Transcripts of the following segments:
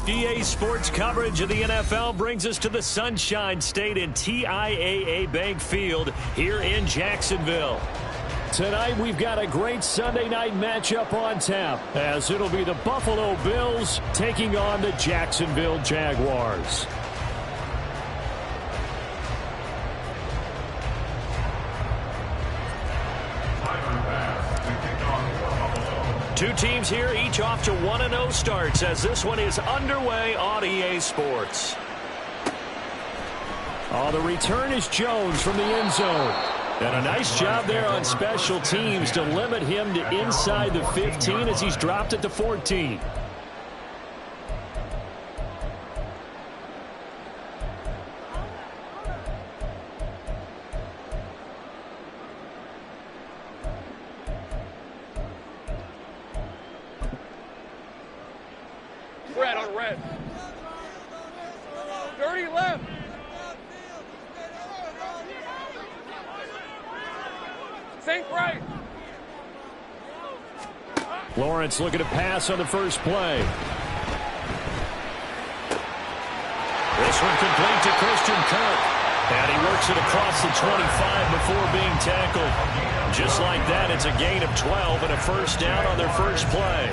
EA Sports coverage of the NFL brings us to the Sunshine State and TIAA Bank Field here in Jacksonville. Tonight we've got a great Sunday night matchup on tap, as it'll be the Buffalo Bills taking on the Jacksonville Jaguars. Two teams here, each off to 1-0 starts as this one is underway on EA Sports. Oh, the return is Jones from the end zone. And a nice job there on special teams to limit him to inside the 15 as he's dropped at the 14. Red on red. Dirty left. Sink right. Lawrence looking to pass on the first play. This one complete to Christian Kirk. And he works it across the 25 before being tackled. Just like that, it's a gain of 12 and a first down on their first play.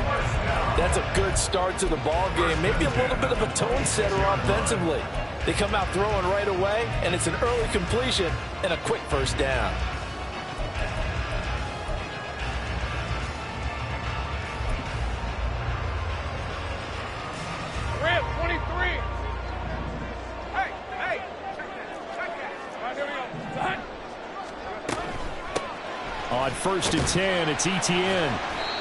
That's a good start to the ball game. Maybe a little bit of a tone setter offensively. They come out throwing right away, and it's an early completion and a quick first down. Rip, 23. Hey. All right, here we go. On 1st and 10, it's Etienne.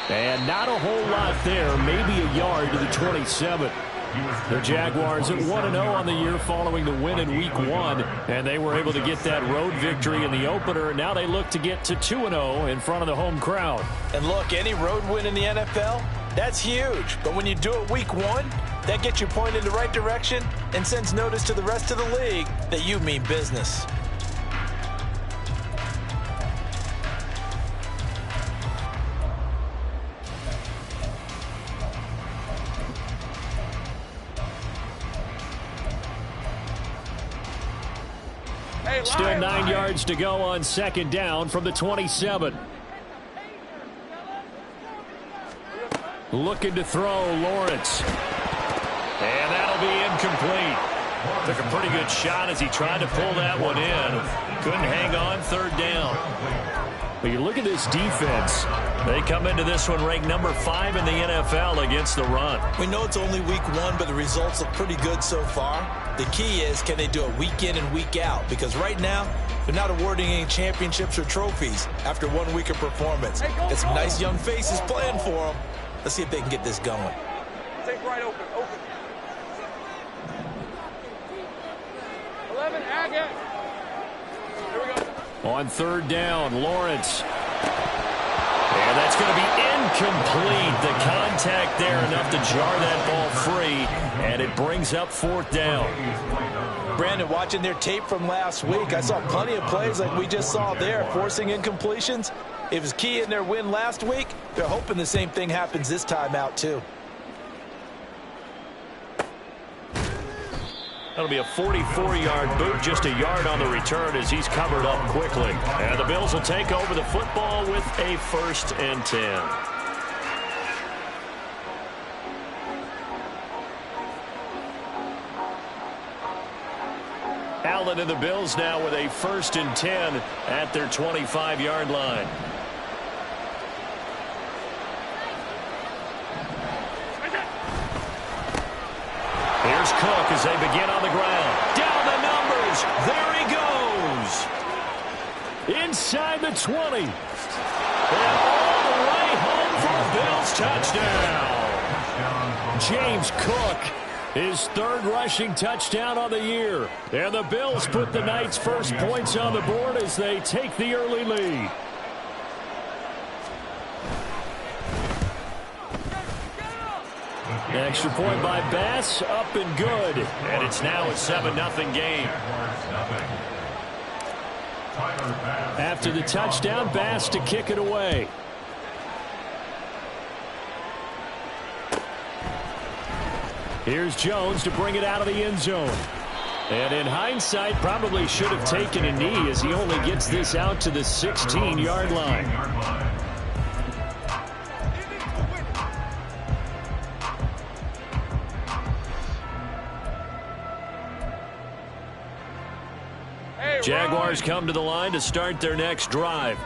And not a whole lot there, maybe a yard to the 27. The Jaguars at 1-0 on the year following the win in Week 1, and they were able to get that road victory in the opener, and now they look to get to 2-0 in front of the home crowd. And look, any road win in the NFL, that's huge. But when you do it Week 1, that gets you pointed in the right direction and sends notice to the rest of the league that you mean business. Still 9 yards to go on 2nd down from the 27. Looking to throw, Lawrence. And that'll be incomplete. Took a pretty good shot as he tried to pull that one in. Couldn't hang on, 3rd down. But you look at this defense. They come into this one ranked number 5 in the NFL against the run. We know it's only Week 1, but the results look pretty good so far. The key is, can they do it week in and week out? Because right now, they're not awarding any championships or trophies after 1 week of performance. Got some nice young faces playing for them. Let's see if they can get this going. Take right open. 11, Agate. Here we go. On 3rd down, Lawrence. And that's going to be incomplete. The contact there enough to jar that ball free, and it brings up 4th down. Brandon, watching their tape from last week, I saw plenty of plays like we just saw there, forcing incompletions. It was key in their win last week. They're hoping the same thing happens this time out, too. That'll be a 44-yard boot, just a yard on the return as he's covered up quickly. And the Bills will take over the football with a 1st and 10. Allen and the Bills now with a 1st and 10 at their 25-yard line. Here's Cook as they begin on the ground. Down the numbers. There he goes. Inside the 20. And all the way home for a Bills touchdown. James Cook His third rushing touchdown on the year. And the Bills put the Knights' first points on the board as they take the early lead. Extra point by Bass, up and good. And it's now a 7-0 game. After the touchdown, Bass to kick it away. Here's Jones to bring it out of the end zone. And in hindsight, probably should have taken a knee as he only gets this out to the 16-yard line. Jaguars come to the line to start their next drive.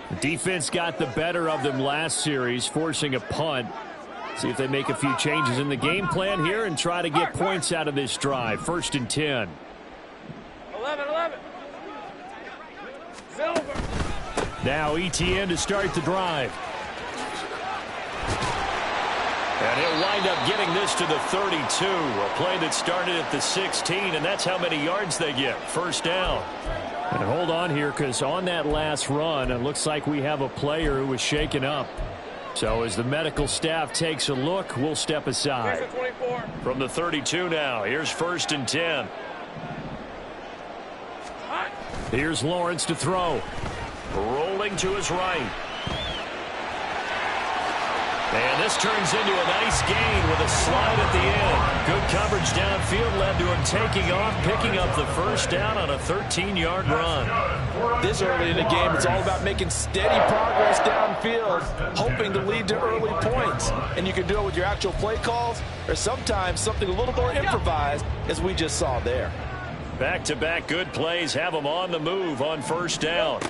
The defense got the better of them last series, forcing a punt. See if they make a few changes in the game plan here and try to get points out of this drive. 1st and 10. 11. Silver. Now ETN to start the drive. And he'll wind up getting this to the 32. A play that started at the 16, and that's how many yards they get. 1st down. And hold on here, because on that last run, it looks like we have a player who was shaken up. So as the medical staff takes a look, we'll step aside. From the 32 now, here's 1st and 10. Here's Lawrence to throw. Rolling to his right. And this turns into a nice gain with a slide at the end. Good coverage downfield led to him taking off, picking up the 1st down on a 13-yard run. This early in the game, it's all about making steady progress downfield, hoping to lead to early points. And you can do it with your actual play calls or sometimes something a little more improvised, as we just saw there. Back-to-back good plays have them on the move on 1st down.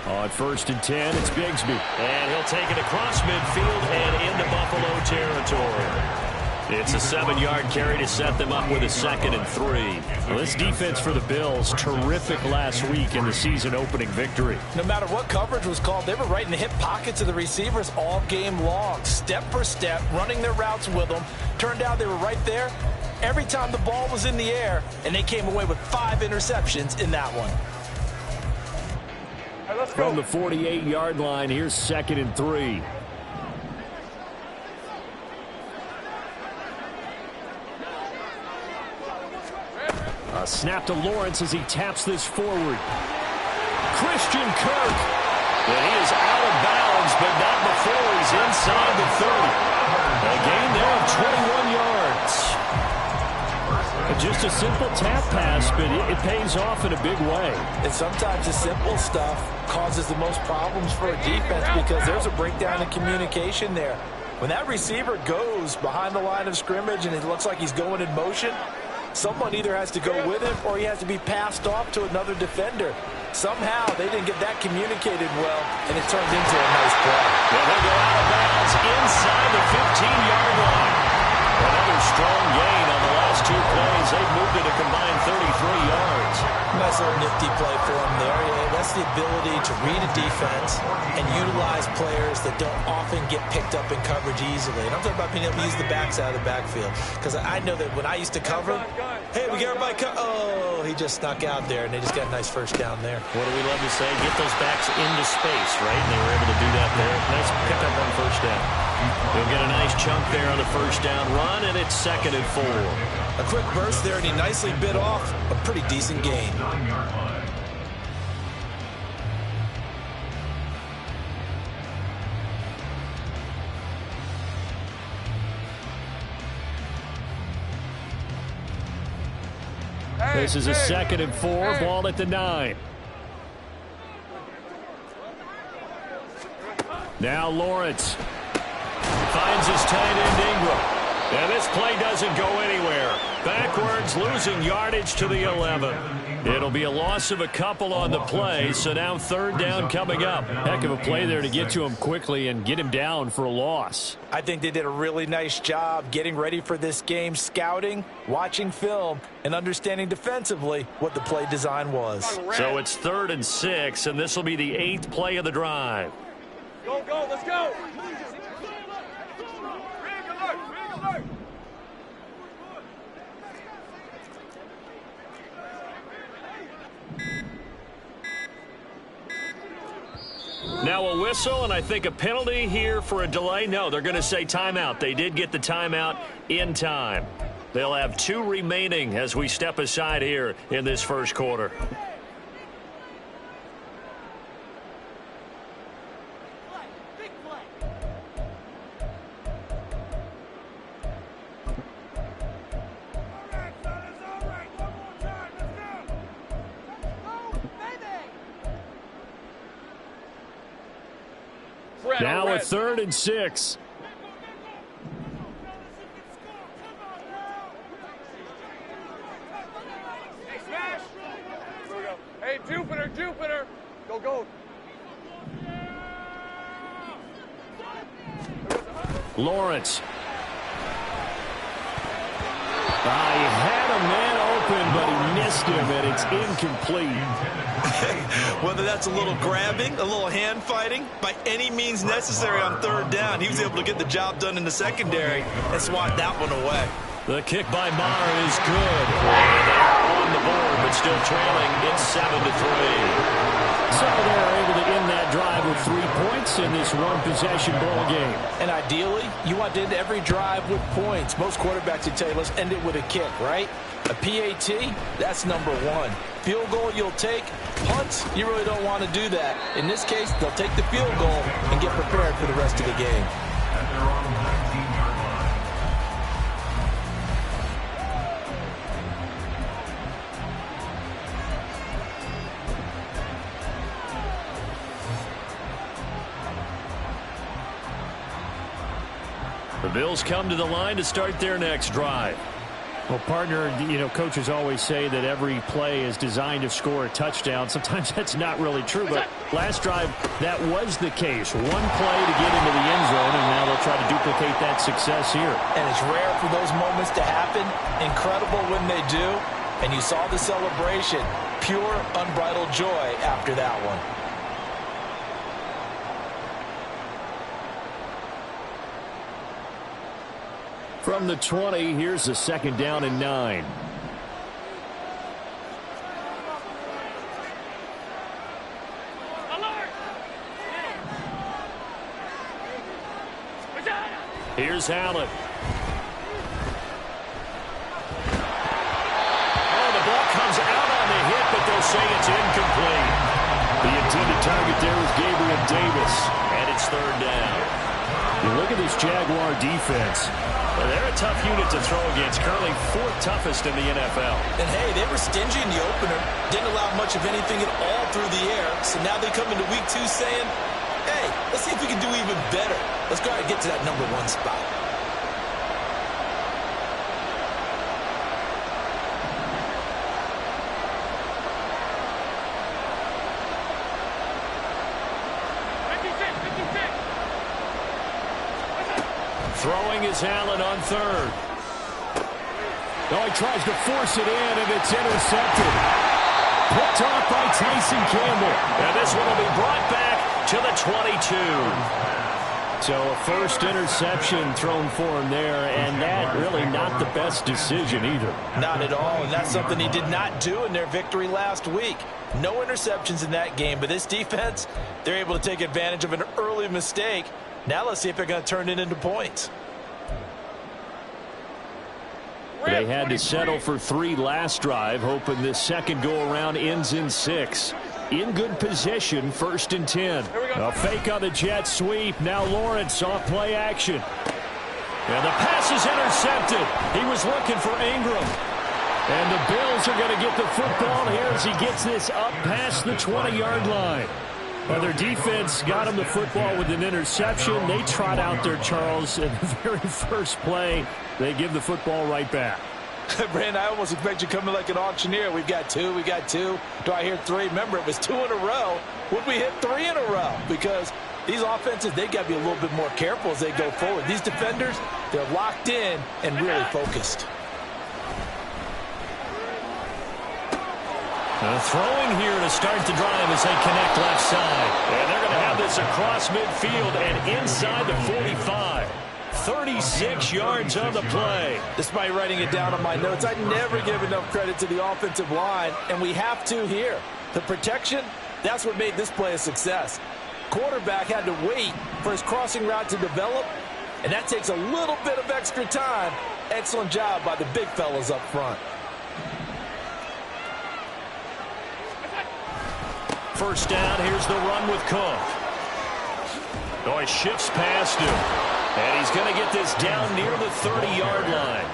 On 1st and 10, it's Bigsby. And he'll take it across midfield and into Buffalo territory. It's a 7-yard carry to set them up with a 2nd and 3. Well, this defense for the Bills, terrific last week in the season-opening victory. No matter what coverage was called, they were right in the hip pockets of the receivers all game long. Step for step, running their routes with them. Turned out they were right there every time the ball was in the air, and they came away with 5 interceptions in that one. From the 48-yard line, here's 2nd and 3. A snap to Lawrence as he taps this forward. Christian Kirk. And he is out of bounds, but not before he's inside the 30. A gain there of 21 yards. Just a simple tap pass, but it pays off in a big way. And sometimes the simple stuff causes the most problems for a defense because there's a breakdown in communication there. When that receiver goes behind the line of scrimmage and it looks like he's going in motion, someone either has to go with him or he has to be passed off to another defender. Somehow they didn't get that communicated well, and it turned into a nice play. Well, they'll go out of bounds inside the 15-yard line. Another strong gain on the last 2 plays. They've moved it a combined 33 yards. Nice little nifty play for him there. Yeah, that's the ability to read a defense and utilize players that don't often get picked up in coverage easily. And I'm talking about being able to use the backs out of the backfield. Because I know that when I used to cover, hey, we got everybody oh, he just snuck out there, and they just got a nice 1st down there. What do we love to say? Get those backs into space, right? And they were able to do that there. Nice pickup on 1st down. They'll get a nice chunk there on the 1st down run, and it's 2nd and 4. A quick burst there, and he nicely bit off a pretty decent gain. This is a 2nd and 4, ball at the 9. Now Lawrence finds his tight end Ingram. And this play doesn't go anywhere. Backwards, losing yardage to the 11. It'll be a loss of a couple on the play, so now 3rd down coming up. Heck of a play there to get to him quickly and get him down for a loss. I think they did a really nice job getting ready for this game, scouting, watching film, and understanding defensively what the play design was. So it's 3rd and 6, and this will be the 8th play of the drive. Go, go, let's go. whistle, and I think a penalty here for a delay. No, they're going to say timeout. They did get the timeout in time. They'll have 2 remaining as we step aside here in this first quarter. Now a 3rd and 6. Hey, Jupiter, Jupiter. Go, go. Lawrence. He had a man open, but he missed him, and it's incomplete. Whether that's a little grabbing, a little hand fighting, by any means necessary on 3rd down, he was able to get the job done in the secondary and swat that one away. The kick by Maher is good. And they're on the board, but still trailing. It's 7-3. So they're able to end that drive with 3 points in this one-possession ball game. And ideally, you want to end every drive with points. Most quarterbacks would tell you, let's end it with a kick, right? A PAT, that's number 1. Field goal you'll take. Punts, you really don't want to do that. In this case, they'll take the field goal and get prepared for the rest of the game. The Bills come to the line to start their next drive. Well, partner, coaches always say that every play is designed to score a touchdown. Sometimes that's not really true, but last drive, that was the case. 1 play to get into the end zone, and now they'll try to duplicate that success here. And it's rare for those moments to happen. Incredible when they do. And you saw the celebration. Pure, unbridled joy after that one. From the 20, here's a 2nd down and 9. Here's Allen. Oh, the ball comes out on the hit, but they'll say it's incomplete. The intended target there was Gabriel Davis, and it's 3rd down. You look at this Jaguar defense. Well, they're a tough unit to throw against, currently 4th toughest in the NFL. And, hey, they were stingy in the opener. Didn't allow much of anything at all through the air. So now they come into week 2 saying, hey, let's see if we can do even better. Let's go out and get to that number 1 spot. Throwing is Allen on 3rd. Oh, he tries to force it in, and it's intercepted. Picked off by Tyson Campbell. And this one will be brought back to the 22. So a first interception thrown for him there, and that really not the best decision either. Not at all, and that's something he did not do in their victory last week. No interceptions in that game, but this defense, they're able to take advantage of an early mistake. Now let's see if they're going to turn it into points. They had to settle for 3 last drive, hoping this second go-around ends in 6. In good position, 1st and 10. A fake on the jet sweep. Now Lawrence off play action. And the pass is intercepted. He was looking for Ingram. And the Bills are going to get the football here as he gets this up past the 20-yard line. Well, their defense got him the football with an interception. They trot out there, Charles, in the very first play. They give the football right back. Brandon, I almost expect you coming like an auctioneer. We've got 2, we got 2. Do I hear 3? Remember, it was 2 in a row. Would we hit 3 in a row? Because these offenses, they got to be a little bit more careful as they go forward. These defenders, they're locked in and really focused. Throwing here to start the drive as they connect left side. And they're going to have this across midfield and inside the 45. 36 yards on the play. Despite writing it down on my notes, I never give enough credit to the offensive line, and we have to here. The protection, that's what made this play a success. quarterback had to wait for his crossing route to develop, and that takes a little bit of extra time. Excellent job by the big fellas up front. First down, here's the run with Cook. Oh, he shifts past him. And he's going to get this down near the 30-yard line.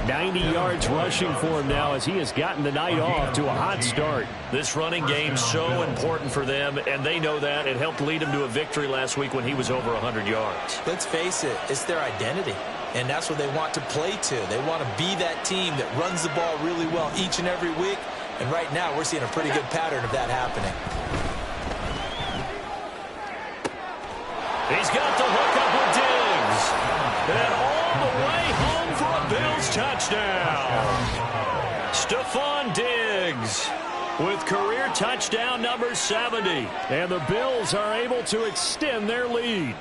90 yards rushing for him now as he has gotten the night off to a hot start. This running game so important for them, and they know that. It helped lead him to a victory last week when he was over 100 yards. Let's face it, it's their identity, and that's what they want to play to. They want to be that team that runs the ball really well each and every week, and right now we're seeing a pretty good pattern of that happening. He's got the hookup with Diggs. And all the way home for a Bills touchdown. Stephon Diggs with career touchdown number 70. And the Bills are able to extend their lead.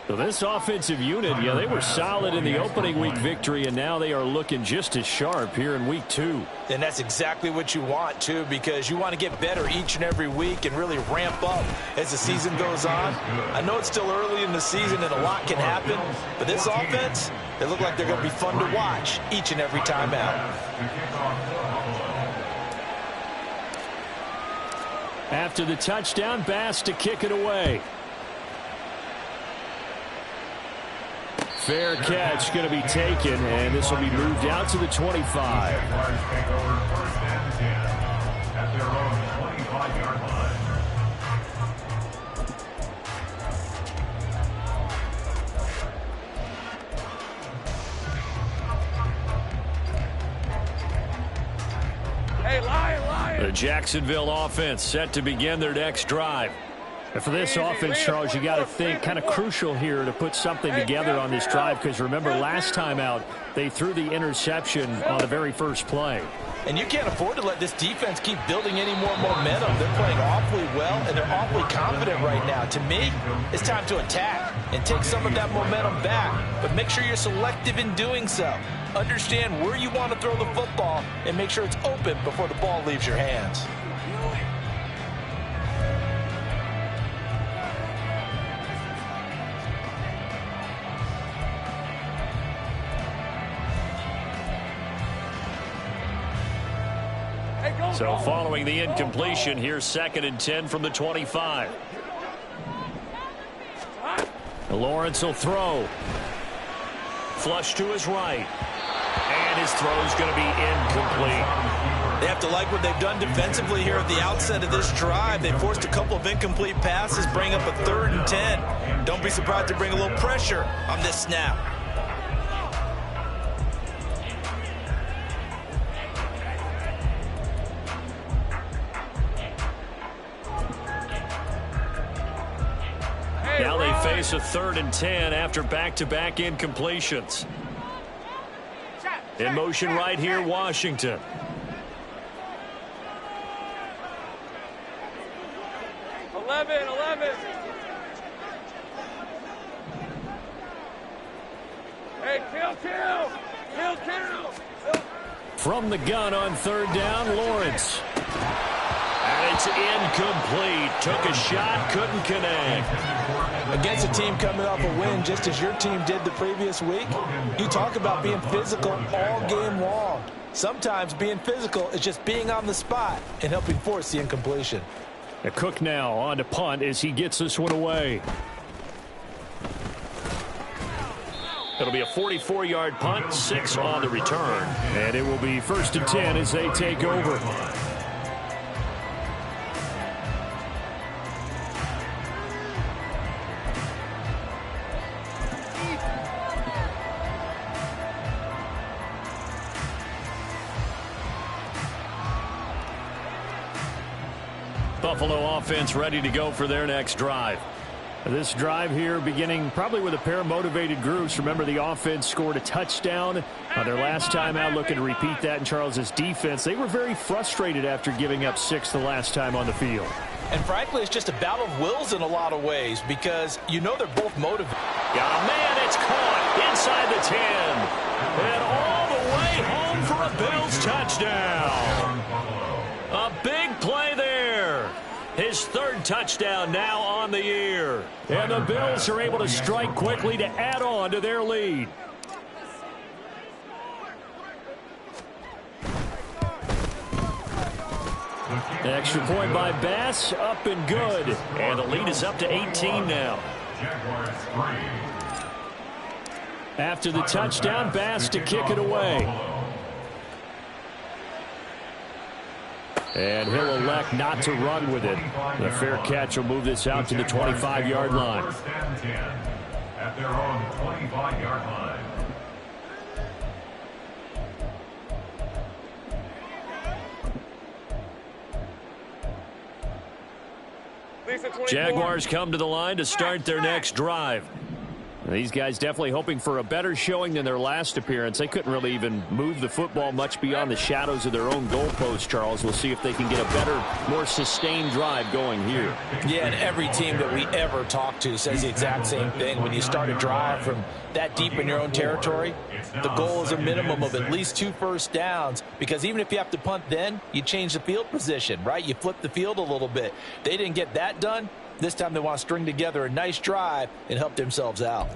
So this offensive unit, yeah, they were solid in the opening week victory, and now they are looking just as sharp here in week 2. And that's exactly what you want, too, because you want to get better each and every week and really ramp up as the season goes on. I know it's still early in the season and a lot can happen, but this offense, they look like they're going to be fun to watch each and every time out. After the touchdown, Bass to kick it away. Fair catch going to be taken, and this will be moved out to the 25. Hey, Lion! The Jacksonville offense set to begin their next drive. And for this offense, Charles, you got to think kind of crucial here to put something together on this drive, because remember last time out they threw the interception on the very first play. And you can't afford to let this defense keep building any more momentum. They're playing awfully well, and they're awfully confident right now. To me, it's time to attack and take some of that momentum back, but make sure you're selective in doing so. Understand where you want to throw the football and make sure it's open before the ball leaves your hands. So following the incompletion, here's 2nd and 10 from the 25. Lawrence will throw. Flush to his right. And his throw's going to be incomplete. They have to like what they've done defensively here at the outset of this drive. They forced a couple of incomplete passes, bring up a 3rd and 10. Don't be surprised to bring a little pressure on this snap. Now they face a 3rd and 10 after back-to-back incompletions. In motion right here, Washington. Eleven. Hey, kill. From the gun on 3rd down, Lawrence. And it's incomplete. Took a shot, couldn't connect. Against a team coming off a win just as your team did the previous week, you talk about being physical all game long. Sometimes being physical is just being on the spot and helping force the incompletion. A Cook now on to punt as he gets this one away. It'll be a 44-yard punt, 6 on the return. And it will be 1st and 10 as they take over. Buffalo offense ready to go for their next drive. This drive here beginning probably with a pair of motivated groups. Remember, the offense scored a touchdown their last time out, looking to repeat that in Charles's defense. They were very frustrated after giving up 6 the last time on the field. And frankly, it's just a battle of wills in a lot of ways because you know they're both motivated. Yeah, man, it's caught inside the 10. And all the way home for a Bills touchdown. A big play there. His third touchdown now on the year. And the Bills are able to strike quickly to add on to their lead. Extra point by Bass, up and good. And the lead is up to 18 now. After the touchdown, Bass to kick it away. And he'll elect not to run with it. The fair catch will move this out to the 25-yard line. At their own 25-yard line. Jaguars come to the line to start their next drive. These guys definitely hoping for a better showing than their last appearance. They couldn't really even move the football much beyond the shadows of their own goalpost, Charles. We'll see if they can get a better, more sustained drive going here. Yeah, and every team that we ever talk to says the exact same thing. When you start a drive from that deep in your own territory, the goal is a minimum of at least 2 first downs, because even if you have to punt then, you change the field position, right? You flip the field a little bit. They didn't get that done. This time they want to string together a nice drive and help themselves out.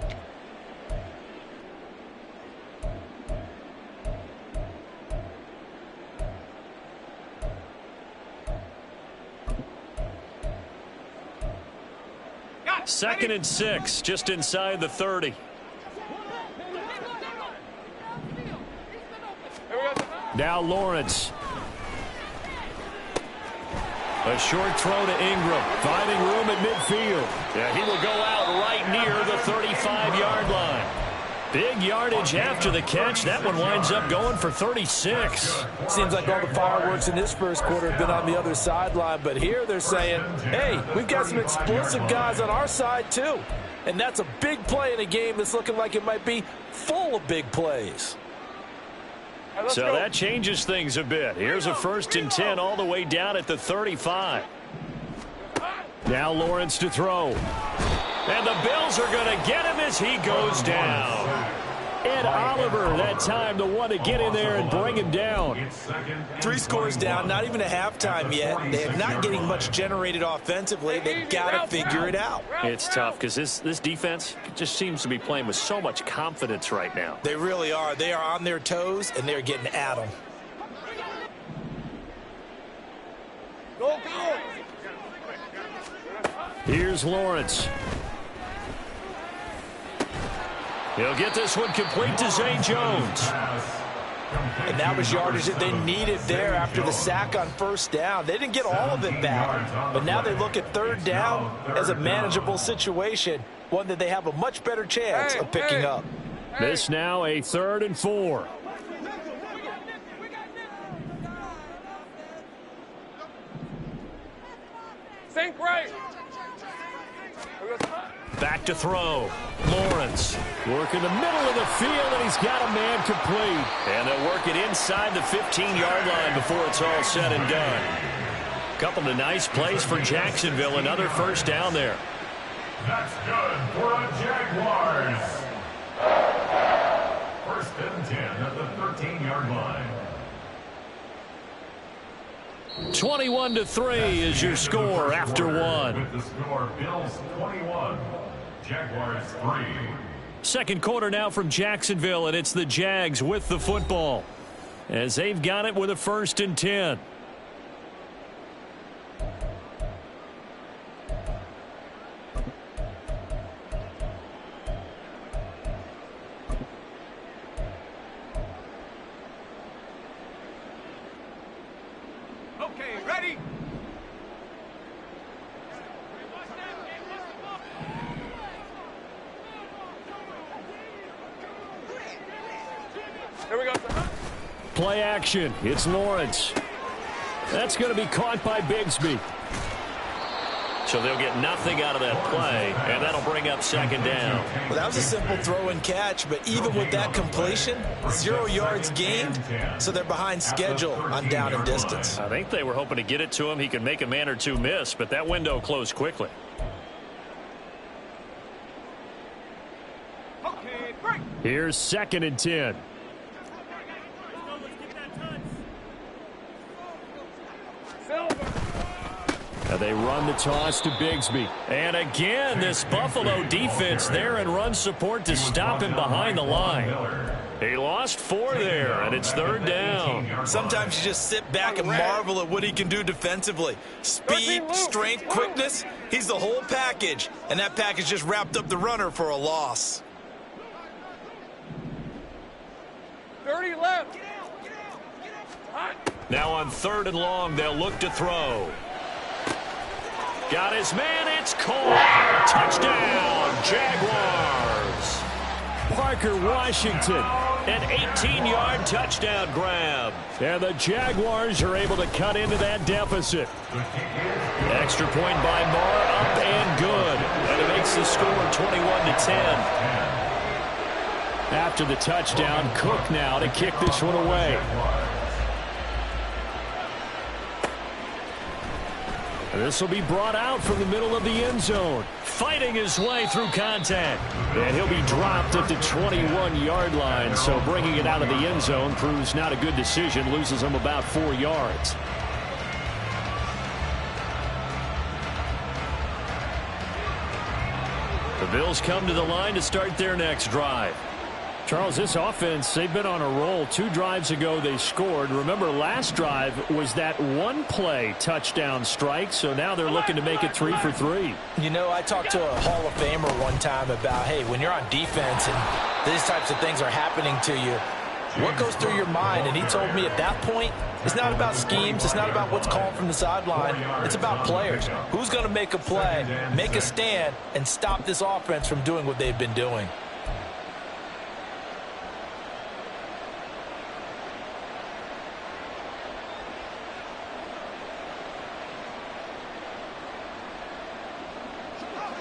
Second and 6, just inside the 30. Now Lawrence. A short throw to Ingram, finding room at midfield. Yeah, he will go out right near the 35-yard line. Big yardage after the catch. That one winds up going for 36. Seems like all the fireworks in this first quarter have been on the other sideline, but here they're saying, hey, we've got some explosive guys on our side too. And that's a big play in a game that's looking like it might be full of big plays. So that changes things a bit. Here's a 1st and 10 all the way down at the 35. Now Lawrence to throw. And the Bills are going to get him as he goes down. Ed Oliver that time the one to get in there and bring him down. 3 scores down, not even a halftime yet. They're not getting much generated offensively. They've got to figure it out. It's tough because this defense just seems to be playing with so much confidence right now. They really are. They are on their toes, and they're getting at them. Go. Here's Lawrence. He'll get this one complete to Zay Jones. And that was yardage that they needed there after the sack on 1st down. They didn't get all of it back, but now they look at 3rd down as a manageable situation, one that they have a much better chance of picking up. This now a 3rd and 4. Sink right. Back to throw. Lawrence working the middle of the field, and he's got a man complete. And they'll work it inside the 15-yard line before it's all said and done. Couple of nice plays for Jacksonville. Another 1st down there. That's good for the Jaguars. 1st and 10 at the 13-yard line. 21-3 is your score after one. With the score, Bills 21, Jaguars 3. Second quarter now from Jacksonville, and it's the Jags with the football as they've got it with a 1st and 10. Okay, ready? Here we go. Play action. It's Lawrence. That's going to be caught by Bigsby. So they'll get nothing out of that play, and that'll bring up 2nd down. Well, that was a simple throw and catch, but even with that completion, 0 yards gained, so they're behind schedule on down and distance. I think they were hoping to get it to him. He could make a man or two miss, but that window closed quickly. Okay, break. Here's 2nd and 10. They run the toss to Bigsby. And again, this Buffalo defense there and run support to stop him behind the line. He lost 4 there, and it's 3rd down. Sometimes you just sit back and marvel at what he can do defensively. Speed, strength, quickness, he's the whole package. And that package just wrapped up the runner for a loss. 30 left. Now on 3rd and long, they'll look to throw. Got his man, it's caught. Touchdown, Jaguars. Parker Washington, an 18-yard touchdown grab. And the Jaguars are able to cut into that deficit. Extra point by Marr, up and good. And it makes the score 21-10. After the touchdown, Cook now to kick this one away. This will be brought out from the middle of the end zone. Fighting his way through contact. And he'll be dropped at the 21-yard line. So bringing it out of the end zone proves not a good decision. Loses him about 4 yards. The Bills come to the line to start their next drive. Charles, this offense, they've been on a roll. 2 drives ago, they scored. Remember, last drive was that 1-play touchdown strike, so now they're looking to make it 3 for 3. You know, I talked to a Hall of Famer one time about, hey, when you're on defense and these types of things are happening to you, what goes through your mind? And he told me at that point, it's not about schemes. It's not about what's called from the sideline. It's about players. Who's going to make a play, make a stand, and stop this offense from doing what they've been doing?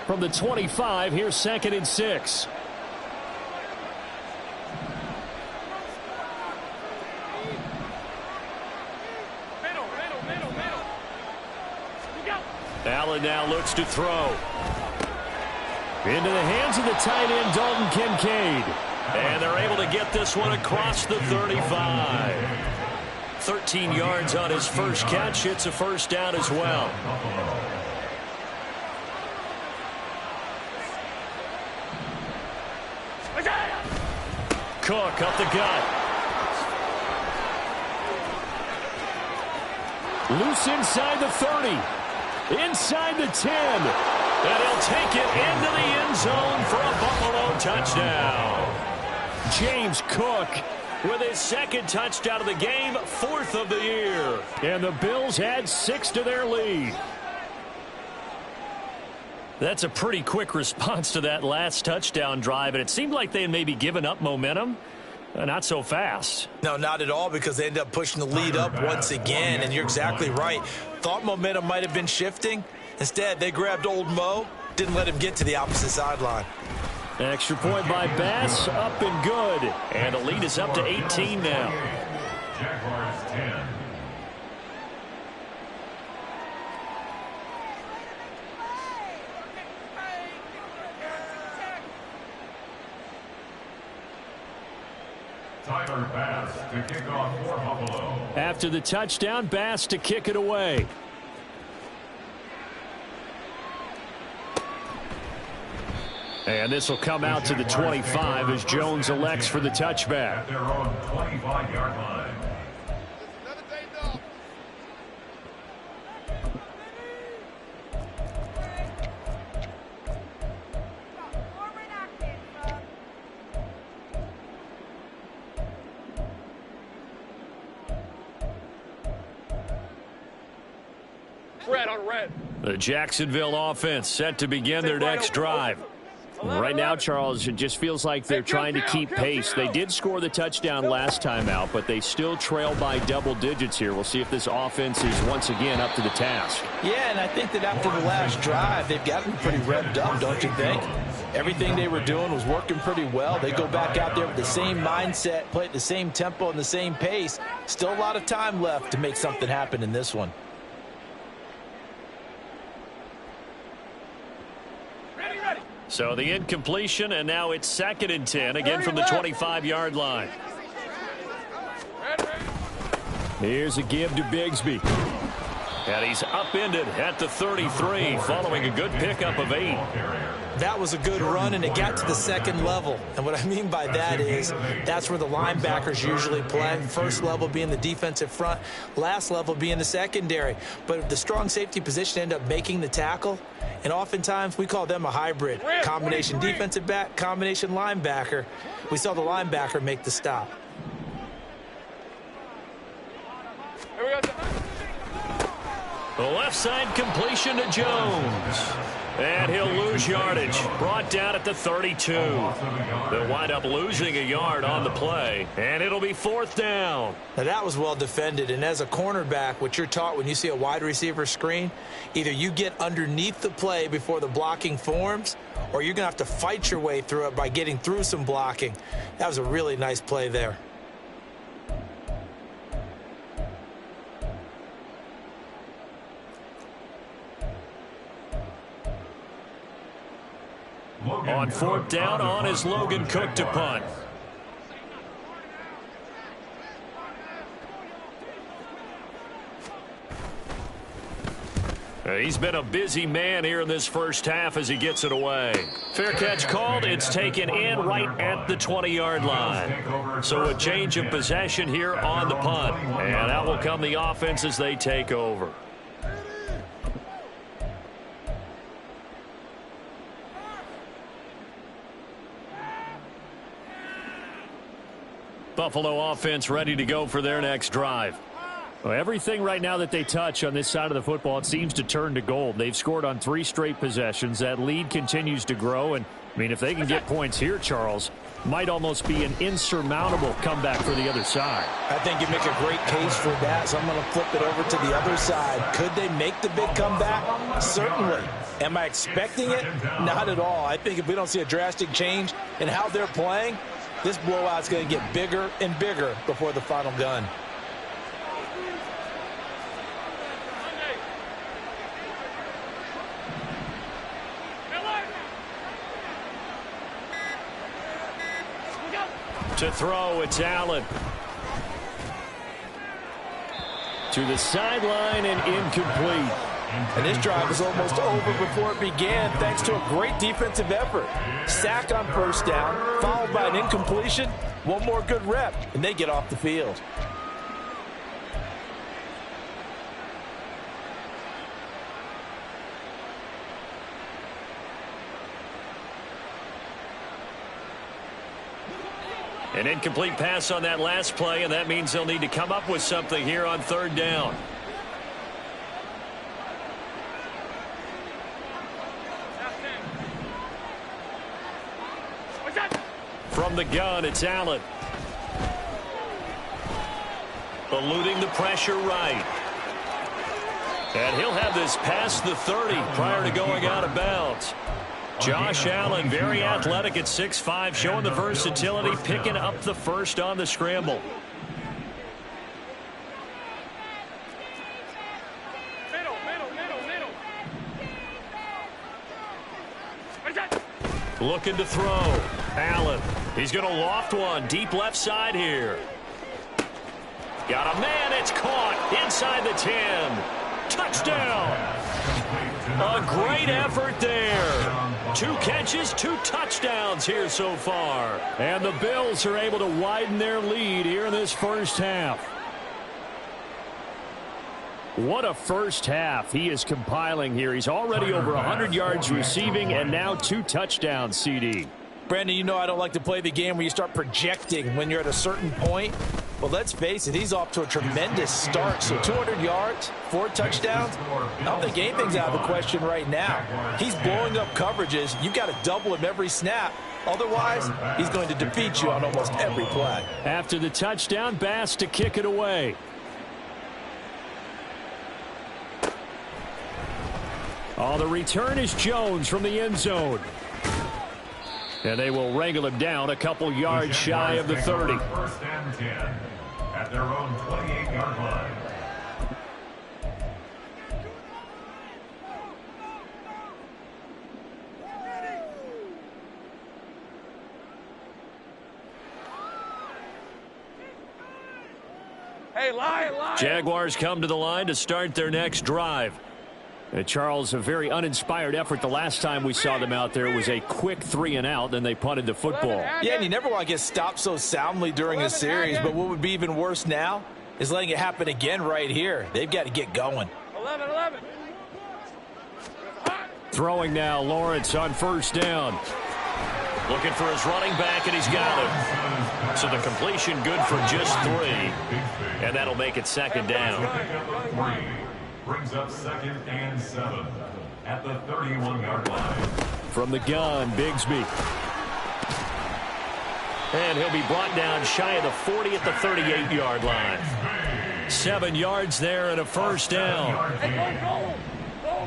From the 25, here's 2nd and 6. Allen now looks to throw. Into the hands of the tight end, Dalton Kincaid. And they're able to get this one across the 35. 13 yards on his first catch. It's a first down as well. Cook up the gut. Loose inside the 30. Inside the 10. And he'll take it into the end zone for a Buffalo touchdown. James Cook with his 2nd touchdown of the game, 4th of the year. And the Bills add 6 to their lead. That's a pretty quick response to that last touchdown drive, and it seemed like they had maybe given up momentum. Not so fast. No, not at all, because they ended up pushing the lead up once again, and you're exactly right. Thought momentum might have been shifting. Instead, they grabbed old Mo, didn't let him get to the opposite sideline. Extra point by Bass, up and good. And the lead is up to 18 now. Jaguars 10. Tyler Bass to kick off for Buffalo. After the touchdown, Bass to kick it away. And this will come out to the 25 as Jones elects for the touchback. At their own 25-yard line. Red on red. The Jacksonville offense set to begin their next drive. Right now, Charles, it just feels like they're trying to keep pace. They did score the touchdown last time out, but they still trail by double digits here. We'll see if this offense is once again up to the task. Yeah, and I think that after the last drive, they've gotten pretty revved up, don't you think? Everything they were doing was working pretty well. They go back out there with the same mindset, play at the same tempo and the same pace. Still a lot of time left to make something happen in this one. So the incompletion, and now it's 2nd and 10, again from the 25-yard line. Here's a give to Bigsby. And he's upended at the 33 following a good pickup of 8. That was a good run, and it got to the second level. And what I mean by that is that's where the linebackers usually play. First level being the defensive front, last level being the secondary. But the strong safety position ended up making the tackle, and oftentimes we call them a hybrid. Combination defensive back, combination linebacker. We saw the linebacker make the stop. The left side completion to Jones. And he'll lose yardage. Brought down at the 32. They'll wind up losing a yard on the play. And it'll be 4th down. Now that was well defended. And as a cornerback, what you're taught when you see a wide receiver screen, either you get underneath the play before the blocking forms, or you're going to have to fight your way through it by getting through some blocking. That was a really nice play there. On 4th down, on is Logan Cook to punt. He's been a busy man here in this first half as he gets it away. Fair catch called. It's taken in right at the 20-yard line. So a change of possession here on the punt. And out will come the offense as they take over. Buffalo offense ready to go for their next drive. Well, everything right now that they touch on this side of the football, it seems to turn to gold. They've scored on 3 straight possessions. That lead continues to grow. And, I mean, if they can get points here, Charles, might almost be an insurmountable comeback for the other side. I think you make a great case for that, so I'm going to flip it over to the other side. Could they make the big comeback? Certainly. Am I expecting it? Not at all. I think if we don't see a drastic change in how they're playing, this blowout's going to get bigger and bigger before the final gun. To throw, it's Allen. To the sideline and incomplete. And this drive was almost over before it began thanks to a great defensive effort. Sack on first down, followed by an incompletion. One more good rep, and they get off the field. An incomplete pass on that last play, and that means they'll need to come up with something here on 3rd down. From the gun, it's Allen. Eluding the pressure right. And he'll have this past the 30 prior to going out of bounds. Josh Allen, very athletic at 6'5", showing the versatility, picking up the first on the scramble. Looking to throw. Allen. He's going to loft one. Deep left side here. Got a man. It's caught inside the 10. Touchdown. A great effort there. 2 catches, 2 touchdowns here so far. And the Bills are able to widen their lead here in this first half. What a first half he is compiling here. He's already over 100 yards receiving and now 2 touchdowns, CD. Brandon, you know I don't like to play the game where you start projecting when you're at a certain point. But let's face it, he's off to a tremendous start. So 200 yards, 4 touchdowns. I don't think anything's out of the question right now. He's blowing up coverages. You've got to double him every snap. Otherwise, he's going to defeat you on almost every play. After the touchdown, Bass to kick it away. Oh, the return is Jones from the end zone. And they will wrangle him down a couple yards shy of the 30. 1st and 10 at their own 28-yard line. Hey, line. Jaguars come to the line to start their next drive. Charles, a very uninspired effort the last time we saw them out there. It was a quick 3-and-out, then they punted the football. Yeah, and you never want to get stopped so soundly during a series, but what would be even worse now is letting it happen again right here. They've got to get going. 11. Throwing now, Lawrence on first down. Looking for his running back, and he's got him. So the completion good for just 3. And that'll make it second down. Brings up 2nd and 7 at the 31-yard line. From the gun, Bigsby. And he'll be brought down shy of the 40 at the 38-yard line. 7 yards there and a first down.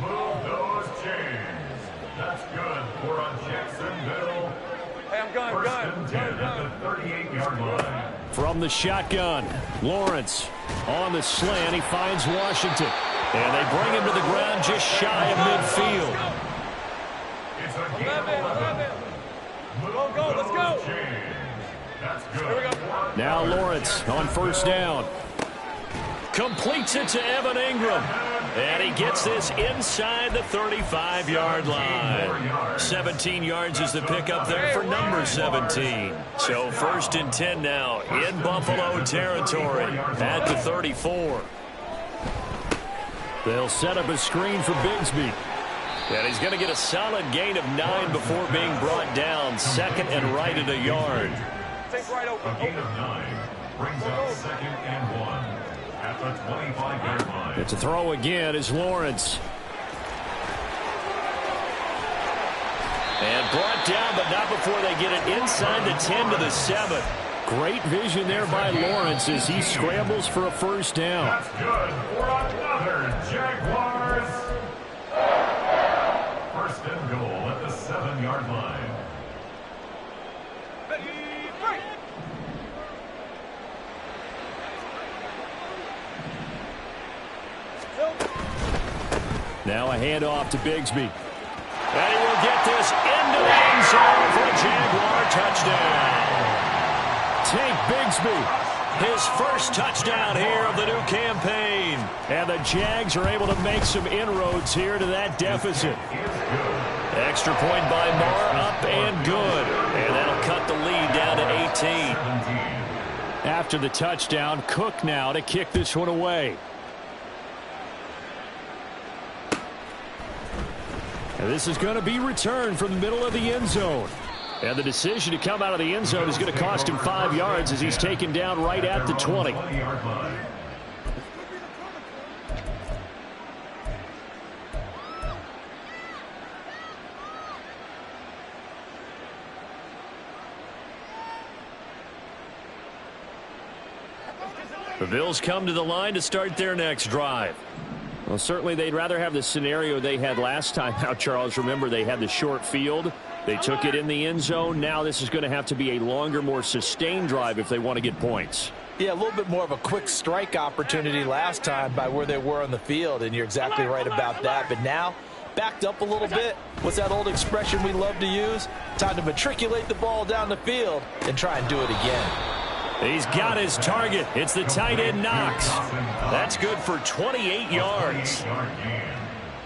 Move those chains. That's good for a Jacksonville. Hey, I'm going. First and 10 at the 38-yard line. From the shotgun, Lawrence on the slant. He finds Washington. And they bring him to the ground just shy of midfield. It's a gain of 11. Go, let's go. That's good. Here we go. Now Lawrence on first down. Completes it to Evan Ingram. And he gets this inside the 35-yard line. 17 yards is the pickup there for number 17. So 1st and 10 now in Buffalo territory at the 34. They'll set up a screen for Bigsby. And he's going to get a solid gain of 9 before being brought down. 2nd and right at a yard. A gain of 9 brings up 2nd and 1 at the 25-yard line. It's a throw again as Lawrence. And brought down, but not before they get it inside the 10 to the 7. Great vision there by Lawrence as he scrambles for a first down. That's good for another Jaguars. 1st and goal at the 7-yard line. Now a handoff to Bigsby. And he will get this into the end zone for a Jaguar touchdown. Tank Bigsby, his first touchdown here of the new campaign. And the Jags are able to make some inroads here to that deficit. Extra point by Marr, up and good. And that'll cut the lead down to 18. After the touchdown, Cook now to kick this one away. And this is going to be returned from the middle of the end zone. And the decision to come out of the end zone is going to cost him 5 yards as he's taken down right at the 20. The Bills come to the line to start their next drive. Well, certainly they'd rather have the scenario they had last time out, Charles. Remember, they had the short field. They took it in the end zone. Now this is going to have to be a longer, more sustained drive if they want to get points. Yeah, a little bit more of a quick strike opportunity last time by where they were on the field, and you're exactly right about that. But now, backed up a little bit. What's that old expression we love to use? Time to matriculate the ball down the field and try and do it again. He's got his target. It's the tight end Knox. That's good for 28 yards.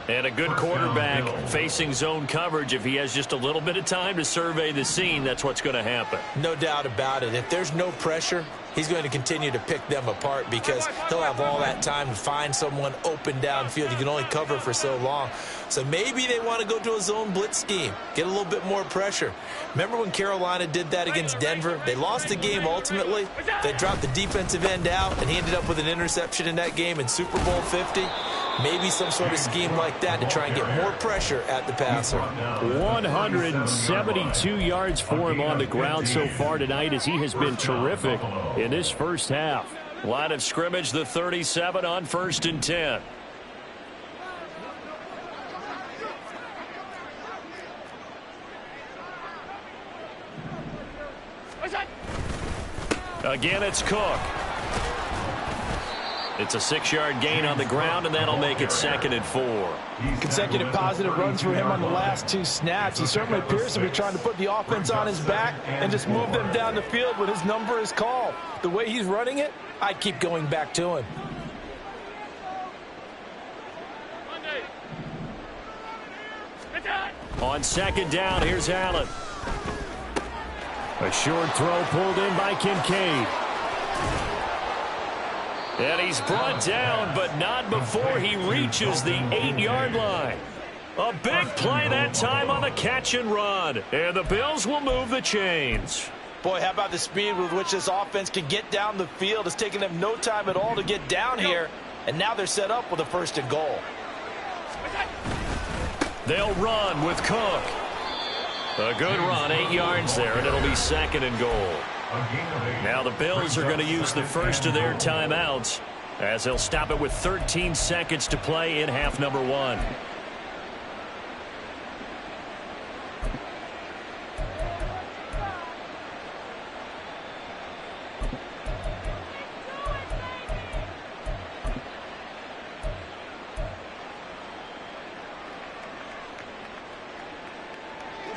And a good quarterback facing zone coverage. If he has just a little bit of time to survey the scene, that's what's going to happen. No doubt about it. If there's no pressure, he's going to continue to pick them apart because he'll have all that time to find someone open downfield. You can only cover for so long. So maybe they want to go to a zone blitz scheme, get a little bit more pressure. Remember when Carolina did that against Denver? They lost the game ultimately. They dropped the defensive end out, and he ended up with an interception in that game in Super Bowl 50. Maybe some sort of scheme like that to try and get more pressure at the passer. 172 yards for him on the ground so far tonight as he has been terrific in this first half. Line of scrimmage, the 37 on 1st and 10. Again, it's Cook. It's a 6-yard gain on the ground, and that'll make it 2nd and 4. Consecutive positive runs for him on the last 2 snaps. He certainly appears to be trying to put the offense on his back and just move them down the field when his number is called. The way he's running it, I'd keep going back to him. On second down, here's Allen. A short throw pulled in by Kincaid. And he's brought down, but not before he reaches the 8-yard line. A big play that time on the catch and run. And the Bills will move the chains. Boy, how about the speed with which this offense can get down the field? It's taken them no time at all to get down here. And now they're set up with a 1st and goal. They'll run with Cook. A good run, 8 yards there, and it'll be 2nd and goal. Now the Bills are going to use the first of their timeouts as they'll stop it with 13 seconds to play in half number 1.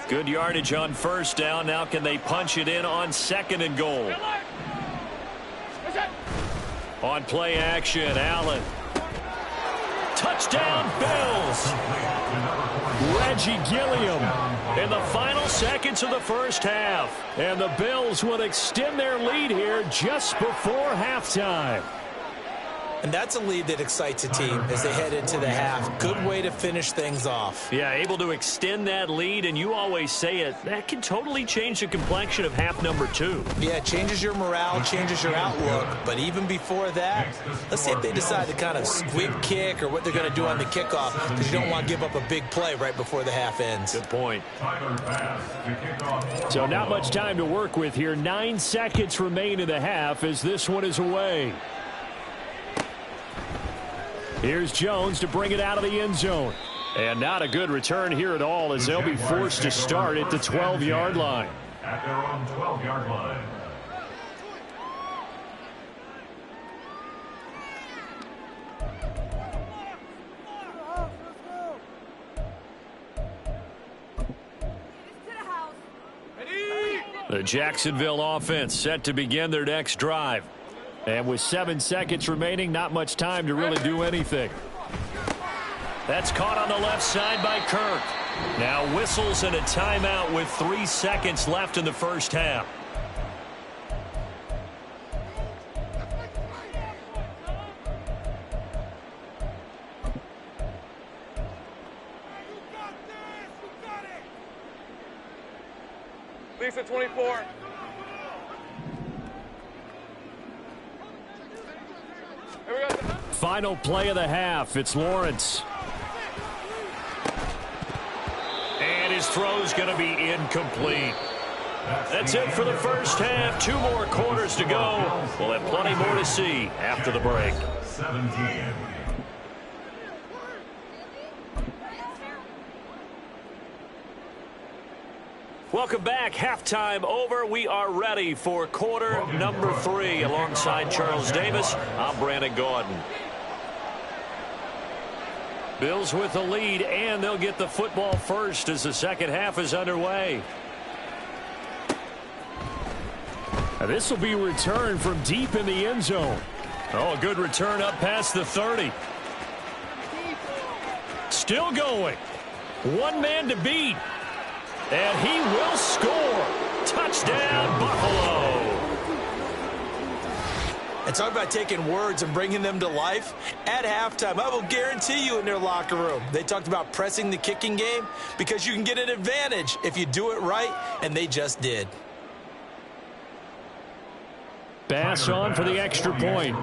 Good yardage on 1st down. Now can they punch it in on 2nd and goal? On play action, Allen. Touchdown, Bills! Reggie Gilliam in the final seconds of the 1st half. And the Bills will extend their lead here just before halftime. And that's a lead that excites a team as they head into the half. Good way to finish things off. Yeah, able to extend that lead, and you always say it, that can totally change the complexion of half number 2. Yeah, it changes your morale, changes your outlook. But even before that, let's see if they decide to kind of squib kick or what they're going to do on the kickoff, because you don't want to give up a big play right before the half ends. Good point. So not much time to work with here. 9 seconds remain in the half as this one is away. Here's Jones to bring it out of the end zone. And not a good return here at all as they'll be forced to start at the 12-yard line. At their own 12-yard line. The Jacksonville offense set to begin their next drive. And with 7 seconds remaining, not much time to really do anything. That's caught on the left side by Kirk. Now whistles and a timeout with 3 seconds left in the 1st half. Lisa 24. Final play of the half. It's Lawrence. And his throw's going to be incomplete. That's it for the 1st half. 2 more quarters to go. We'll have plenty more to see after the break. 17. Welcome back. Halftime over. We are ready for quarter number 3. Alongside Charles Davis, I'm Brandon Gaudin. Bills with the lead, and they'll get the football first as the 2nd half is underway. Now this will be returned from deep in the end zone. Oh, a good return up past the 30. Still going. 1 man to beat. And he will score. Touchdown, Buffalo. And talk about taking words and bringing them to life. At halftime, I will guarantee you in their locker room, they talked about pressing the kicking game because you can get an advantage if you do it right, and they just did. Bass on for the extra point.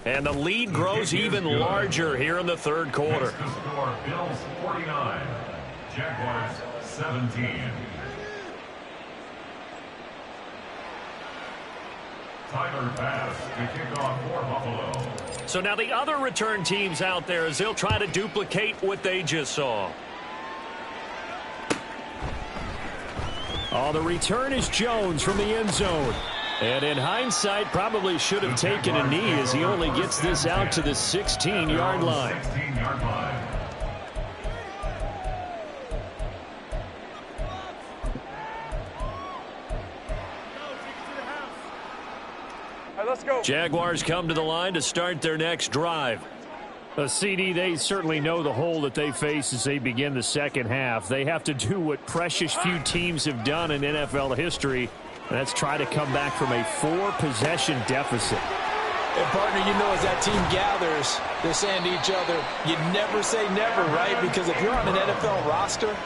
And the lead grows even larger here in the 3rd quarter. Next to score, Bills 49, Jaguars 17. Tyler Bass to kick off for Buffalo. So now the other return teams out there as they'll try to duplicate what they just saw. Oh, the return is Jones from the end zone. And in hindsight, probably should have taken a knee as he only gets this out to the 16-yard line. 16-yard line. let's go. Jaguars come to the line to start their next drive. CD, they certainly know the hole that they face as they begin the second half. They have to do what precious few teams have done in NFL history, and that's try to come back from a 4-possession deficit. And, partner, you know, as that team gathers, they're saying to each other, you never say never, right? Because if you're on an NFL roster,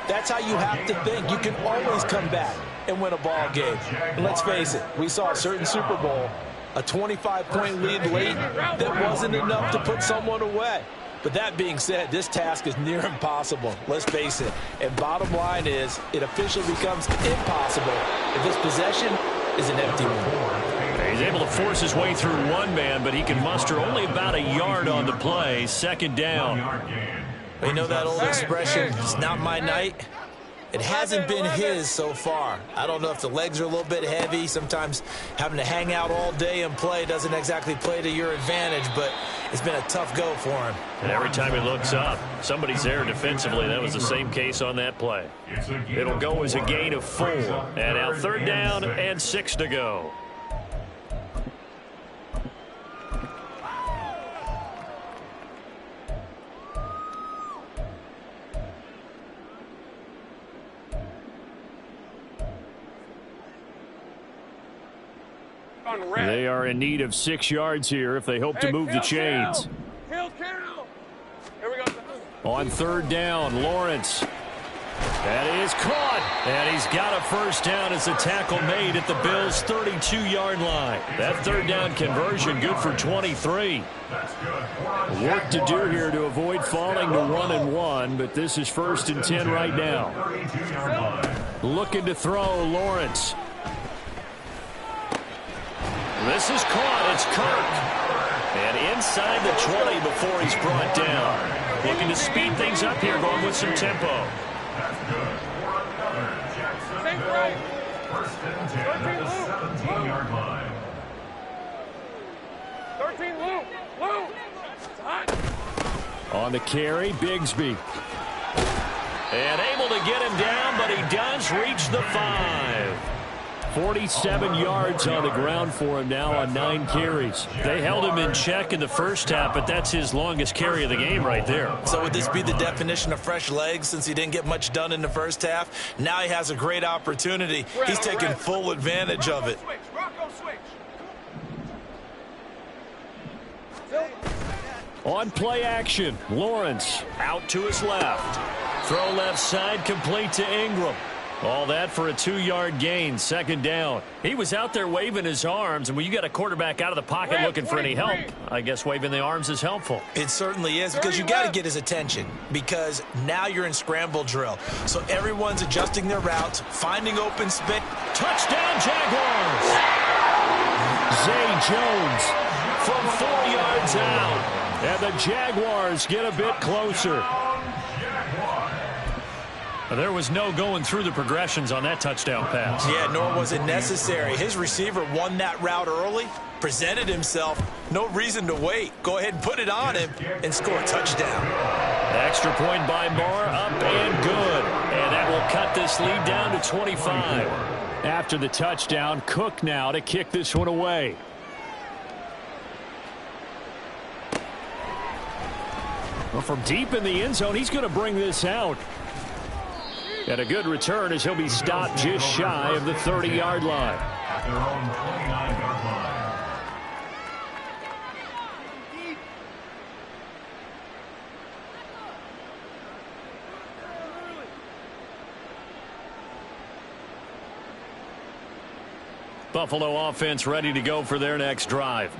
that's how you have to think. You can always come back and win a ball game. And let's face it, we saw a certain Super Bowl, a 25-point lead late that wasn't enough to put someone away. But that being said, this task is near impossible. Let's face it. And bottom line is, it officially becomes impossible if this possession is an empty one. He's able to force his way through one man, but he can muster only about a yard on the play. Second down. You know that old expression, it's not my night? It hasn't been his so far. I don't know if the legs are a little bit heavy. Sometimes having to hang out all day and play doesn't exactly play to your advantage, but it's been a tough go for him. And every time he looks up, somebody's there defensively. That was the same case on that play. It'll go as a gain of 4. And now 3rd down and 6 to go. They are in need of 6 yards here if they hope to move the chains. Here we go. On 3rd down, Lawrence. That is caught. And he's got a first down as a tackle made at the Bills' 32-yard line. That 3rd down conversion good for 23. Work to do here to avoid falling to 1-1, but this is 1st and 10 right now. Looking to throw, Lawrence. This is caught. It's Kirk. And inside the 20 before he's brought down. Looking to speed things up here, going with some tempo. First and 10 at the 17-yard line. 13, Lou. It's hot. On the carry, Bigsby. And able to get him down, but he does reach the 5. 47 yards on the ground for him now on 9 carries. They held him in check in the first half, but that's his longest carry of the game right there. So would this be the definition of fresh legs since he didn't get much done in the first half? Now he has a great opportunity. He's taking full advantage of it. On play action, Lawrence out to his left. Throw left side, complete to Ingram. All that for a 2-yard gain, 2nd down. He was out there waving his arms, and when you got a quarterback out of the pocket looking for any help, I guess waving the arms is helpful. It certainly is, because you got to get his attention, because now you're in scramble drill. So everyone's adjusting their routes, finding open space. Touchdown, Jaguars! Zay Jones from 4 yards out, and the Jaguars get a bit closer. There was no going through the progressions on that touchdown pass. Yeah, nor was it necessary. His receiver won that route early, presented himself. No reason to wait. Go ahead and put it on him and score a touchdown. Extra point by Moore, up and good. And that will cut this lead down to 25. After the touchdown, Cook now to kick this one away. Well, from deep in the end zone, he's going to bring this out. And a good return as he'll be stopped just shy of the 30-yard line. At their own 29-yard line. Buffalo offense ready to go for their next drive.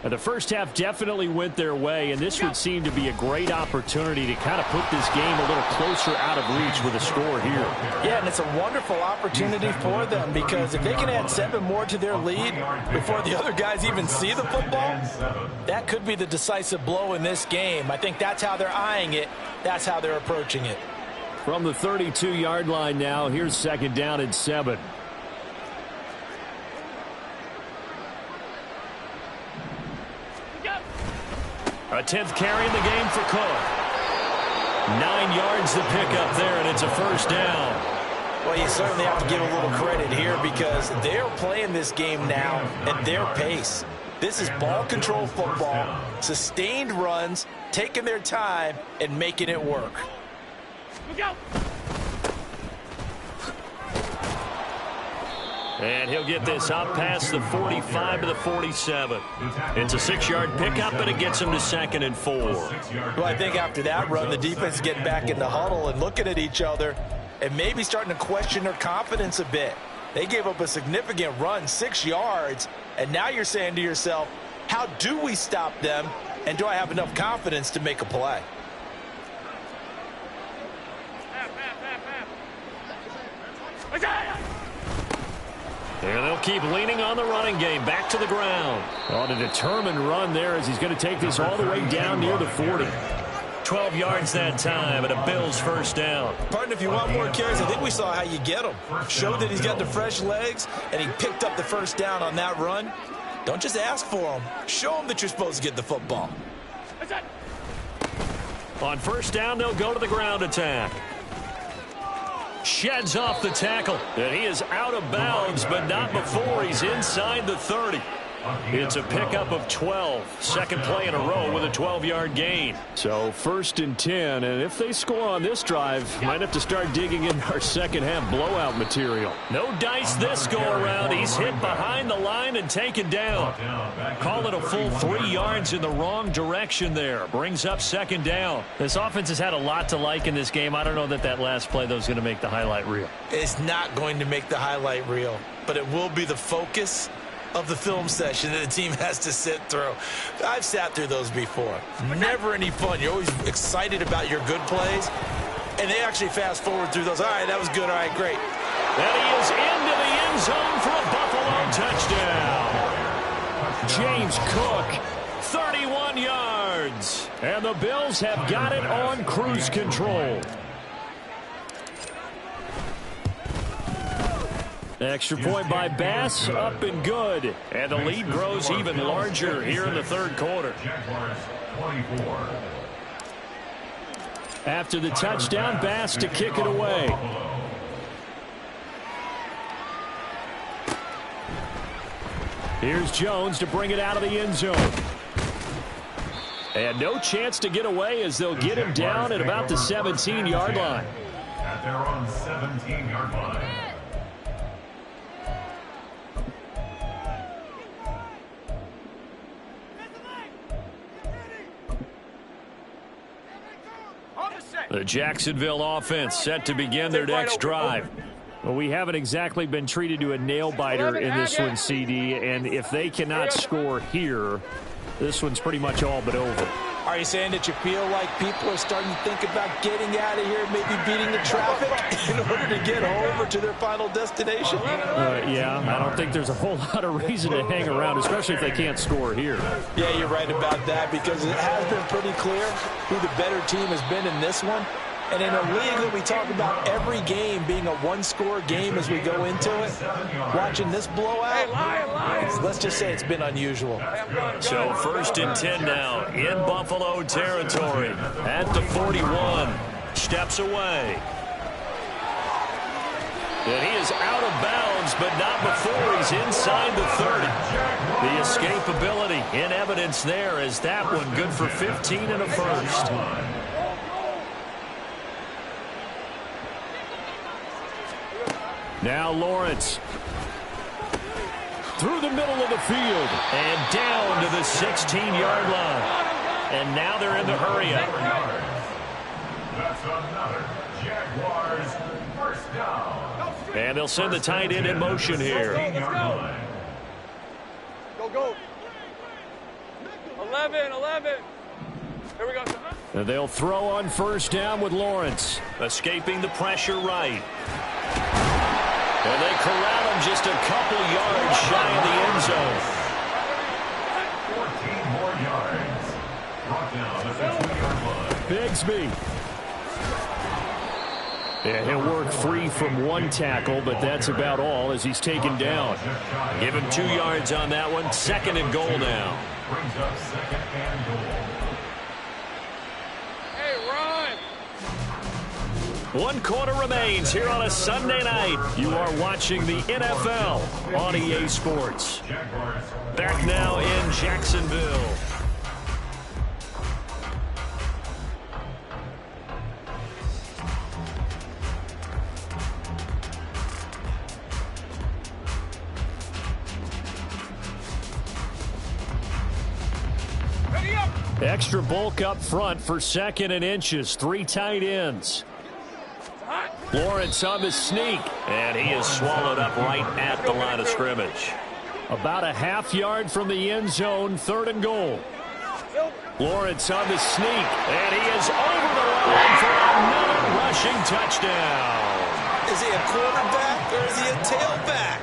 The first half definitely went their way, and this would seem to be a great opportunity to kind of put this game a little closer out of reach with a score here. Yeah, and it's a wonderful opportunity for them, because if they can add 7 more to their lead before the other guys even see the football, that could be the decisive blow in this game. I think that's how they're eyeing it. That's how they're approaching it. From the 32-yard line now, here's 2nd down and 7. A 10th carry in the game for Cook. 9 yards to pick up there, and it's a first down. Well, you certainly have to give a little credit here because they're playing this game now at their pace. This is ball control football, sustained runs, taking their time, and making it work. Look out! And he'll get this up past the 45 to the 47. It's a 6-yard pickup, and it gets him to 2nd and 4. Well, I think after that run, the defense is getting back in the huddle and looking at each other and maybe starting to question their confidence a bit. They gave up a significant run, 6 yards, and now you're saying to yourself, how do we stop them, and do I have enough confidence to make a play? And they'll keep leaning on the running game. Back to the ground. On a determined run there as he's going to take this all the way down near the 40. 12 yards that time, and a Bills first down. Partner, if you want more carries, I think we saw how you get him. Showed that he's got the fresh legs, and he picked up the first down on that run. Don't just ask for him. Show him that you're supposed to get the football. On first down, they'll go to the ground attack. Sheds off the tackle, and he is out of bounds, but not before he's inside the 30. It's a pickup of 12. Second play in a row with a 12-yard gain. So 1st and 10, and if they score on this drive, might have to start digging in our second-half blowout material. No dice this go-around. He's hit behind the line and taken down. Call it a full 3 yards in the wrong direction there. Brings up 2nd down. This offense has had a lot to like in this game. I don't know that that last play, though, is going to make the highlight reel. It's not going to make the highlight reel, but it will be the focus of the film session that the team has to sit through. I've sat through those before. Never any fun. You're always excited about your good plays, and they actually fast forward through those. All right, that was good. All right, great. And he is into the end zone for a Buffalo touchdown. James Cook, 31 yards. And the Bills have got it on cruise control. Extra point by Bass, up and good. And the lead grows even larger here in the 3rd quarter. After the touchdown, Bass to kick it away. Here's Jones to bring it out of the end zone. And no chance to get away as they'll get him down at about the 17-yard line. At their own 17-yard line. The Jacksonville offense set to begin their next drive. Well, we haven't exactly been treated to a nail-biter in this one, CD, and if they cannot score here, this one's pretty much all but over. Are you saying that you feel like people are starting to think about getting out of here, maybe beating the traffic in order to get over to their final destination? Yeah, I don't think there's a whole lot of reason to hang around, especially if they can't score here. Yeah, you're right about that because it has been pretty clear who the better team has been in this one. And in a league that we talk about every game being a one-score game as we go into it, watching this blowout, let's just say it's been unusual. So 1st and 10 now in Buffalo territory at the 41. Steps away. And he is out of bounds, but not before he's inside the 30. The escapability in evidence there as that one good for 15 and a first. Now Lawrence. Through the middle of the field. And down to the 16-yard line. And now they're in the hurry-up. That's another Jaguars first down. And they'll send the tight end in motion here. Go. 11. Here we go. And they'll throw on first down with Lawrence. Escaping the pressure right. And they corral him just a couple yards shy of the end zone. 14 more yards. Brought down at the 2-yard line. Bigsby. Yeah, he'll work free from one tackle, but that's about all as he's taken down. Give him 2 yards on that one. 2nd and goal now. Brings up 2nd and goal. Hey, run! 1 quarter remains here on a Sunday night. You are watching the NFL on EA Sports. Back now in Jacksonville. Extra bulk up front for 2nd and inches. 3 tight ends. Lawrence on the sneak, and he is swallowed up right at the line of scrimmage. About a half-yard from the end zone, 3rd and goal. Lawrence on the sneak, and he is over the line for another rushing touchdown. Is he a quarterback or is he a tailback?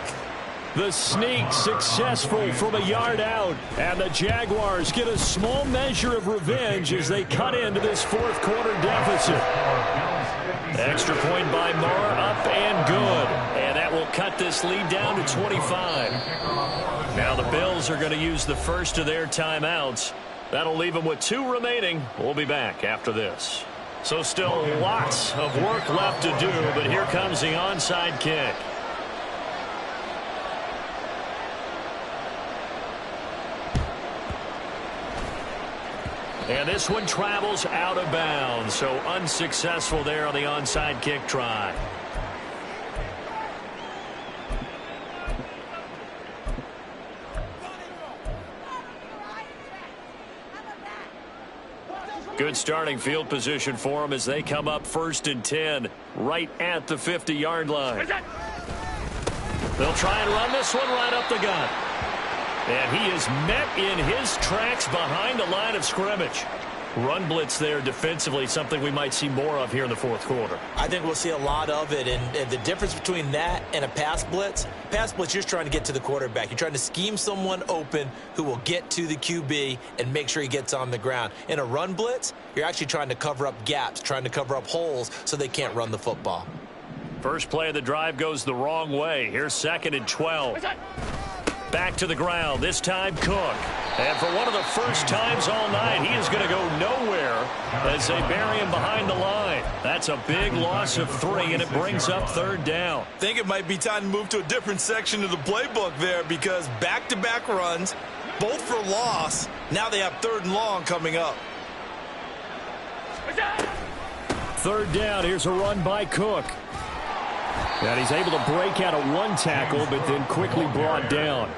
The sneak successful from a yard out, and the Jaguars get a small measure of revenge as they cut into this 4th quarter deficit. Extra point by Moore, up and good, and that will cut this lead down to 25. Now the Bills are going to use the first of their timeouts. That'll leave them with 2 remaining. We'll be back after this. So still lots of work left to do, but here comes the onside kick. And this one travels out of bounds, so unsuccessful there on the onside kick try. Good starting field position for them as they come up 1st and 10, right at the 50-yard line. They'll try and run this one right up the gut. And he is met in his tracks behind the line of scrimmage. Run blitz there defensively, something we might see more of here in the 4th quarter. I think we'll see a lot of it, and the difference between that and a pass blitz, you're just trying to get to the quarterback. You're trying to scheme someone open who will get to the QB and make sure he gets on the ground. In a run blitz, you're actually trying to cover up gaps, trying to cover up holes so they can't run the football. First play of the drive goes the wrong way. Here's 2nd and 12. Back to the ground, this time Cook. And for one of the first times all night, he is going to go nowhere as they bury him behind the line. That's a big loss of 3, and it brings up 3rd down. I think it might be time to move to a different section of the playbook there because back-to-back runs, both for loss. Now they have 3rd and long coming up. 3rd down, here's a run by Cook. And he's able to break out of 1 tackle, but then quickly brought down.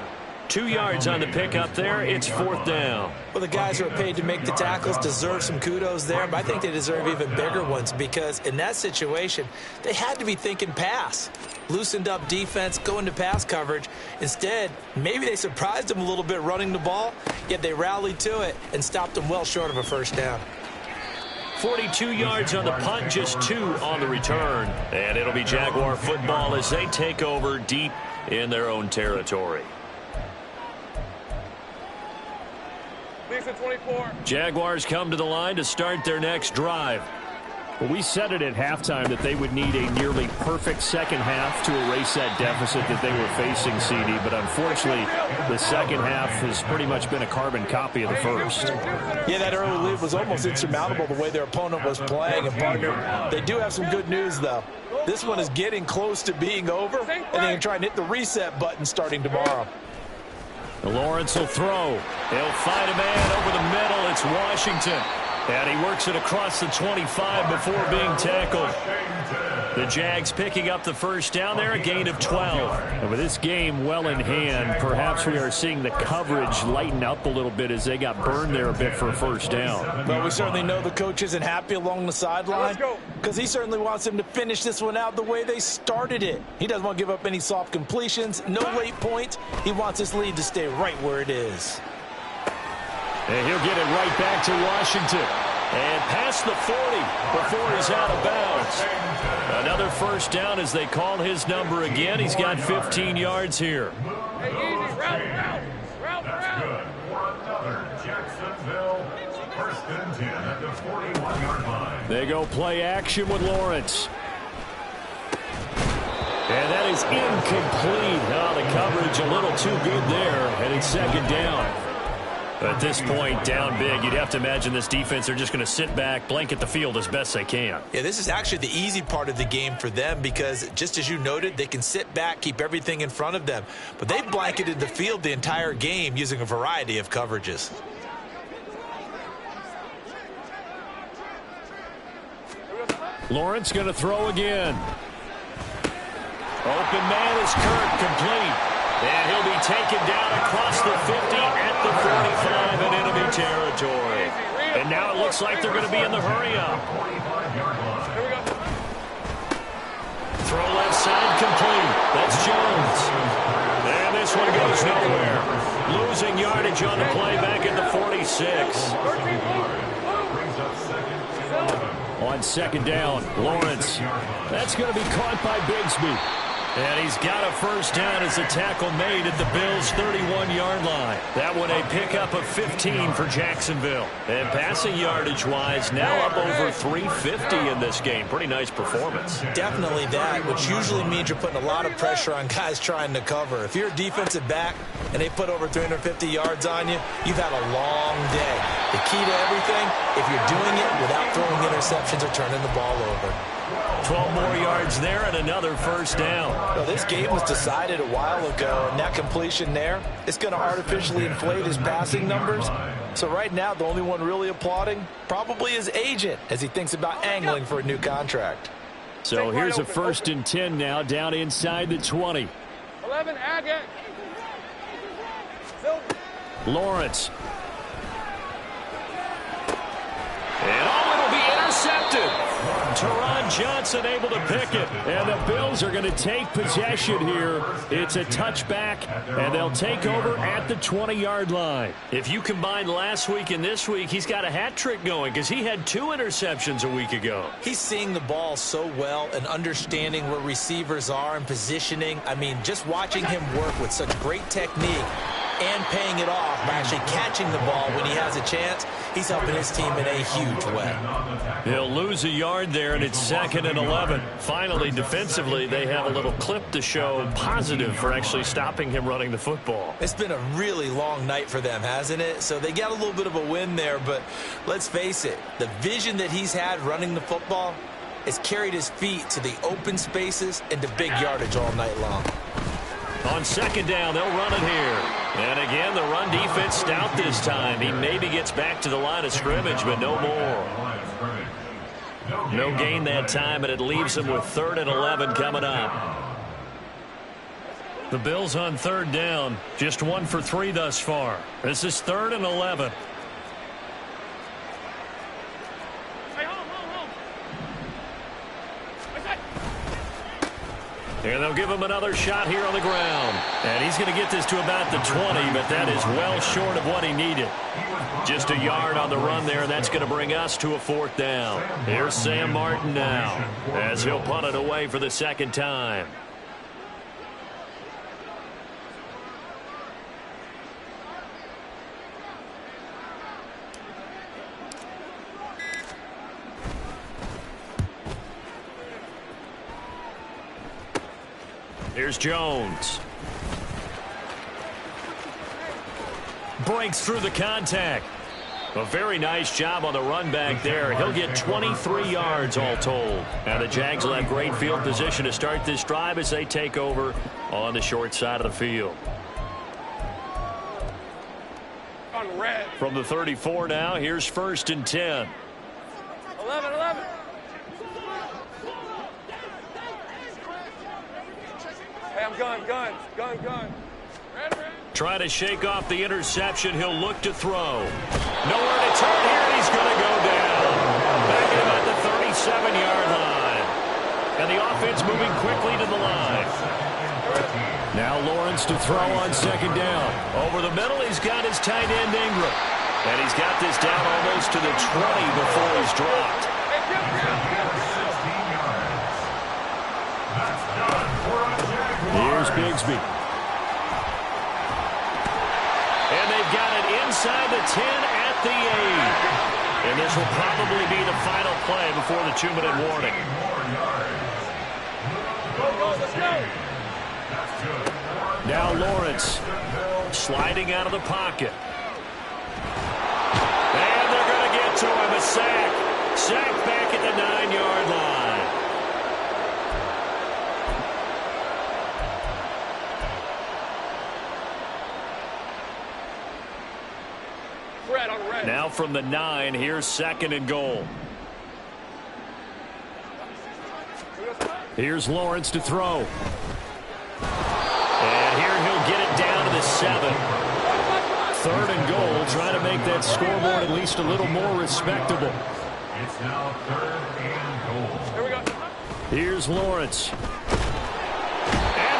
2 yards on the pickup there. It's 4th down. Well, the guys who are paid to make the tackles deserve some kudos there, but I think they deserve even bigger ones because in that situation, they had to be thinking pass. Loosened up defense, going to pass coverage. Instead, maybe they surprised them a little bit running the ball, yet they rallied to it and stopped them well short of a 1st down. 42 yards on the punt, just 2 on the return. And it'll be Jaguar football as they take over deep in their own territory. Lisa 24. Jaguars come to the line to start their next drive. Well, we said it at halftime that they would need a nearly perfect second half to erase that deficit that they were facing, CD. But unfortunately, the second half has pretty much been a carbon copy of the first. Yeah, that early lead was almost insurmountable the way their opponent was playing. And, partner, they do have some good news, though. This one is getting close to being over, and they can try and hit the reset button starting tomorrow. Lawrence will throw. He'll find a man over the middle. It's Washington. And he works it across the 25 before being tackled. The Jags picking up the 1st down there, a gain of 12. And with this game well in hand, perhaps we are seeing the coverage lighten up a little bit as they got burned there a bit for a 1st down. But we certainly know the coach isn't happy along the sideline because he certainly wants them to finish this one out the way they started it. He doesn't want to give up any soft completions, no late points. He wants this lead to stay right where it is. And he'll get it right back to Washington. And past the 40 before he's out of bounds. Another 1st down as they call his number again. He's got 15 yards here. Hey, easy. Route. That's good for another Jacksonville 1st and 10 at the 41-yard line. They go play action with Lawrence. And that is incomplete. Oh, the coverage a little too good there. And it's 2nd down. At this point, down big, you'd have to imagine this defense are just going to sit back, blanket the field as best they can. Yeah, this is actually the easy part of the game for them because, just as you noted, they can sit back, keep everything in front of them. But they've blanketed the field the entire game using a variety of coverages. Lawrence going to throw again. Open man is Kirk, complete. And he'll be taken down across the 50 at the 45 in enemy territory. And now it looks like they're going to be in the hurry-up. Throw left side, complete. That's Jones. And this one goes nowhere. Losing yardage on the play back at the 46. On second down, Lawrence. That's going to be caught by Bigsby. And he's got a first down as the tackle made at the Bills' 31-yard line. That one a pickup of 15 for Jacksonville. And passing yardage-wise, now up over 350 in this game. Pretty nice performance. Definitely that, which usually means you're putting a lot of pressure on guys trying to cover. If you're a defensive back and they put over 350 yards on you, you've had a long day. The key to everything, if you're doing it without throwing interceptions or turning the ball over. 12 more yards there and another first down. Well, this game was decided a while ago, and that completion there, it's going to artificially inflate his passing numbers. So right now, the only one really applauding probably his agent as he thinks about angling for a new contract. So here's a 1st and 10 now, down inside the 20. 11, add it. Lawrence. And it'll be intercepted. Teron Johnson able to pick it. And the Bills are going to take possession here. It's a touchback, and they'll take over at the 20-yard line. If you combine last week and this week, he's got a hat trick going because he had 2 interceptions a week ago. He's seeing the ball so well and understanding where receivers are and positioning. I mean, just watching him work with such great technique and paying it off by actually catching the ball when he has a chance, he's helping his team in a huge way. He'll lose a yard there, and it's 2nd and 11. Finally, defensively, they have a little clip to show positive for actually stopping him running the football. It's been a really long night for them, hasn't it? So they got a little bit of a win there, but let's face it, the vision that he's had running the football has carried his feet to the open spaces and to big yardage all night long. On second down, they'll run it here. And again, the run defense stout this time. He maybe gets back to the line of scrimmage, but no more. No gain that time, and it leaves him with 3rd and 11 coming up. The Bills on 3rd down, just 1 for 3 thus far. This is 3rd and 11. And they'll give him another shot here on the ground. And he's going to get this to about the 20, but that is well short of what he needed. Just a yard on the run there, and that's going to bring us to a 4th down. Here's Sam Martin now as he'll punt it away for the 2nd time. Here's Jones. Breaks through the contact. A very nice job on the run back there. He'll get 23 yards all told. And the Jags will have great field position to start this drive as they take over on the short side of the field. From the 34 now, here's 1st and 10. 11. Hey, I'm gun. Trying to shake off the interception. He'll look to throw. Nowhere to turn here, and he's going to go down. Back at about the 37-yard line. And the offense moving quickly to the line. Now Lawrence to throw on 2nd down. Over the middle, he's got his tight end Ingram. And he's got this down almost to the 20 before he's dropped. Here's Bigsby. And they've got it inside the 10 at the 8. And this will probably be the final play before the 2-minute warning. Now Lawrence sliding out of the pocket. show him a sack. Sack back at the 9-yard line. Now from the 9, here's 2nd and goal. Here's Lawrence to throw. And here he'll get it down to the 7. 3rd and goal, trying to make that scoreboard at least a little more respectable. It's now 3rd and goal. Here we go. Here's Lawrence. And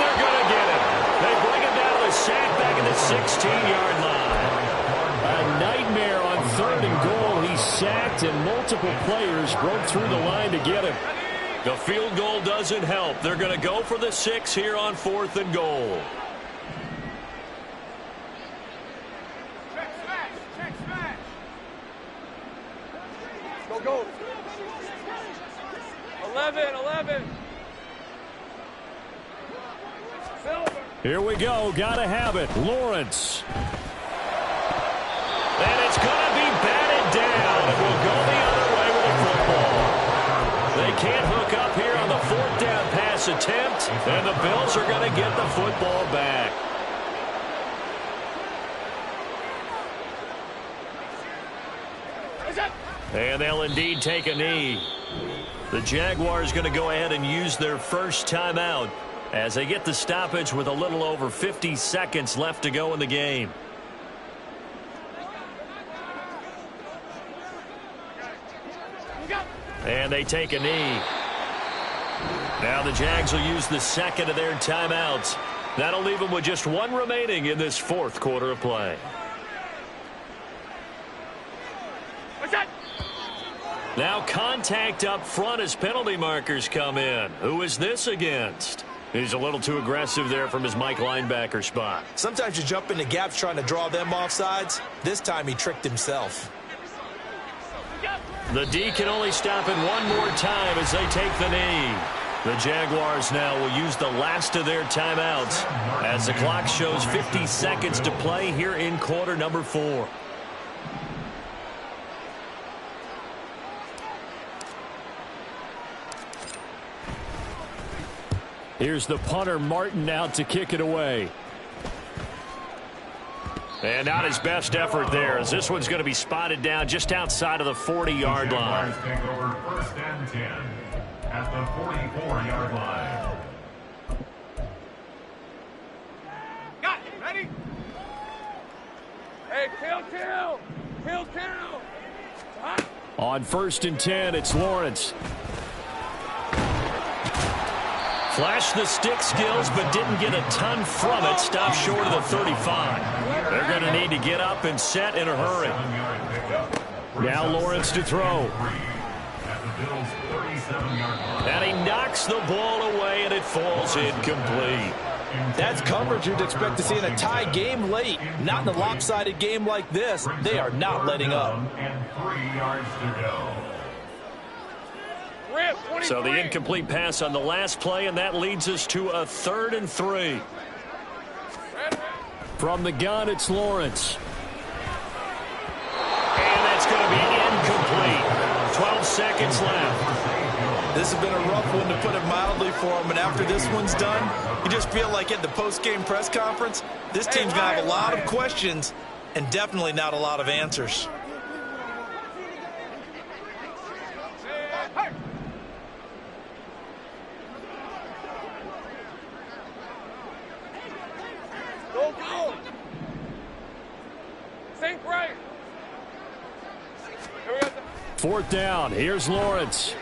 they're going to get it. They bring him down to the sack back at the 16-yard line. A nightmare on 3rd and goal. He sacked, and multiple players broke through the line to get him. The field goal doesn't help. They're going to go for the 6 here on 4th and goal. Check smash. Go. 11. Silver. Here we go. Got to have it. Lawrence. And it's going to be batted down. It will go the other way with the football. They can't hook up here on the 4th down pass attempt, and the Bills are going to get the football back. And they'll indeed take a knee. The Jaguars going to go ahead and use their first timeout as they get the stoppage with a little over 50 seconds left to go in the game. And they take a knee. Now the Jags will use the 2nd of their timeouts. That'll leave them with just 1 remaining in this 4th quarter of play. Now contact up front as penalty markers come in. Who is this against? He's a little too aggressive there from his Mike linebacker spot. Sometimes you jump into gaps trying to draw them off sides. This time he tricked himself. The D can only stop it 1 more time as they take the knee. The Jaguars now will use the last of their timeouts as the clock shows 50 seconds to play here in quarter number 4. Here's the punter, Martin, out to kick it away. And not his best effort there, as this one's going to be spotted down just outside of the 40-yard line. Take over 1st and 10 at the 44-yard line. Got it. Ready? Hey, kill. On 1st and 10, it's Lawrence. Flashed the stick skills, but didn't get a ton from it. Stopped short of the 35. They're going to need to get up and set in a hurry. Now Lawrence to throw. And he knocks the ball away, and it falls incomplete. That's coverage you'd expect to see in a tie game late. Not in a lopsided game like this. They are not letting up. And 3 yards to go. So the incomplete pass on the last play, and that leads us to a 3rd and 3. From the gun, it's Lawrence. And that's going to be incomplete. 12 seconds left. This has been a rough one, to put it mildly, for him. And after this one's done, you just feel like at the post-game press conference, this team's going to have a lot of questions and definitely not a lot of answers. Go. Think right. Here we go. 4th down. Here's Lawrence.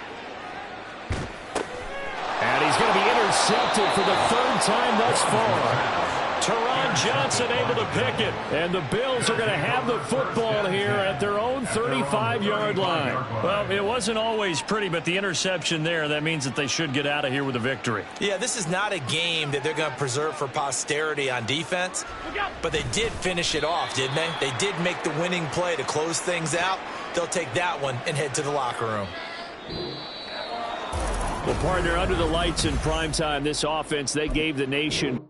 And he's going to be intercepted for the 3rd time thus far. Teron Johnson able to pick it. And the Bills are going to have the football here at their own 35-yard line. Well, it wasn't always pretty, but the interception there, that means that they should get out of here with a victory. Yeah, this is not a game that they're going to preserve for posterity on defense, but they did finish it off, didn't they? They did make the winning play to close things out. They'll take that one and head to the locker room. Well, partner, under the lights in primetime, this offense, they gave the nation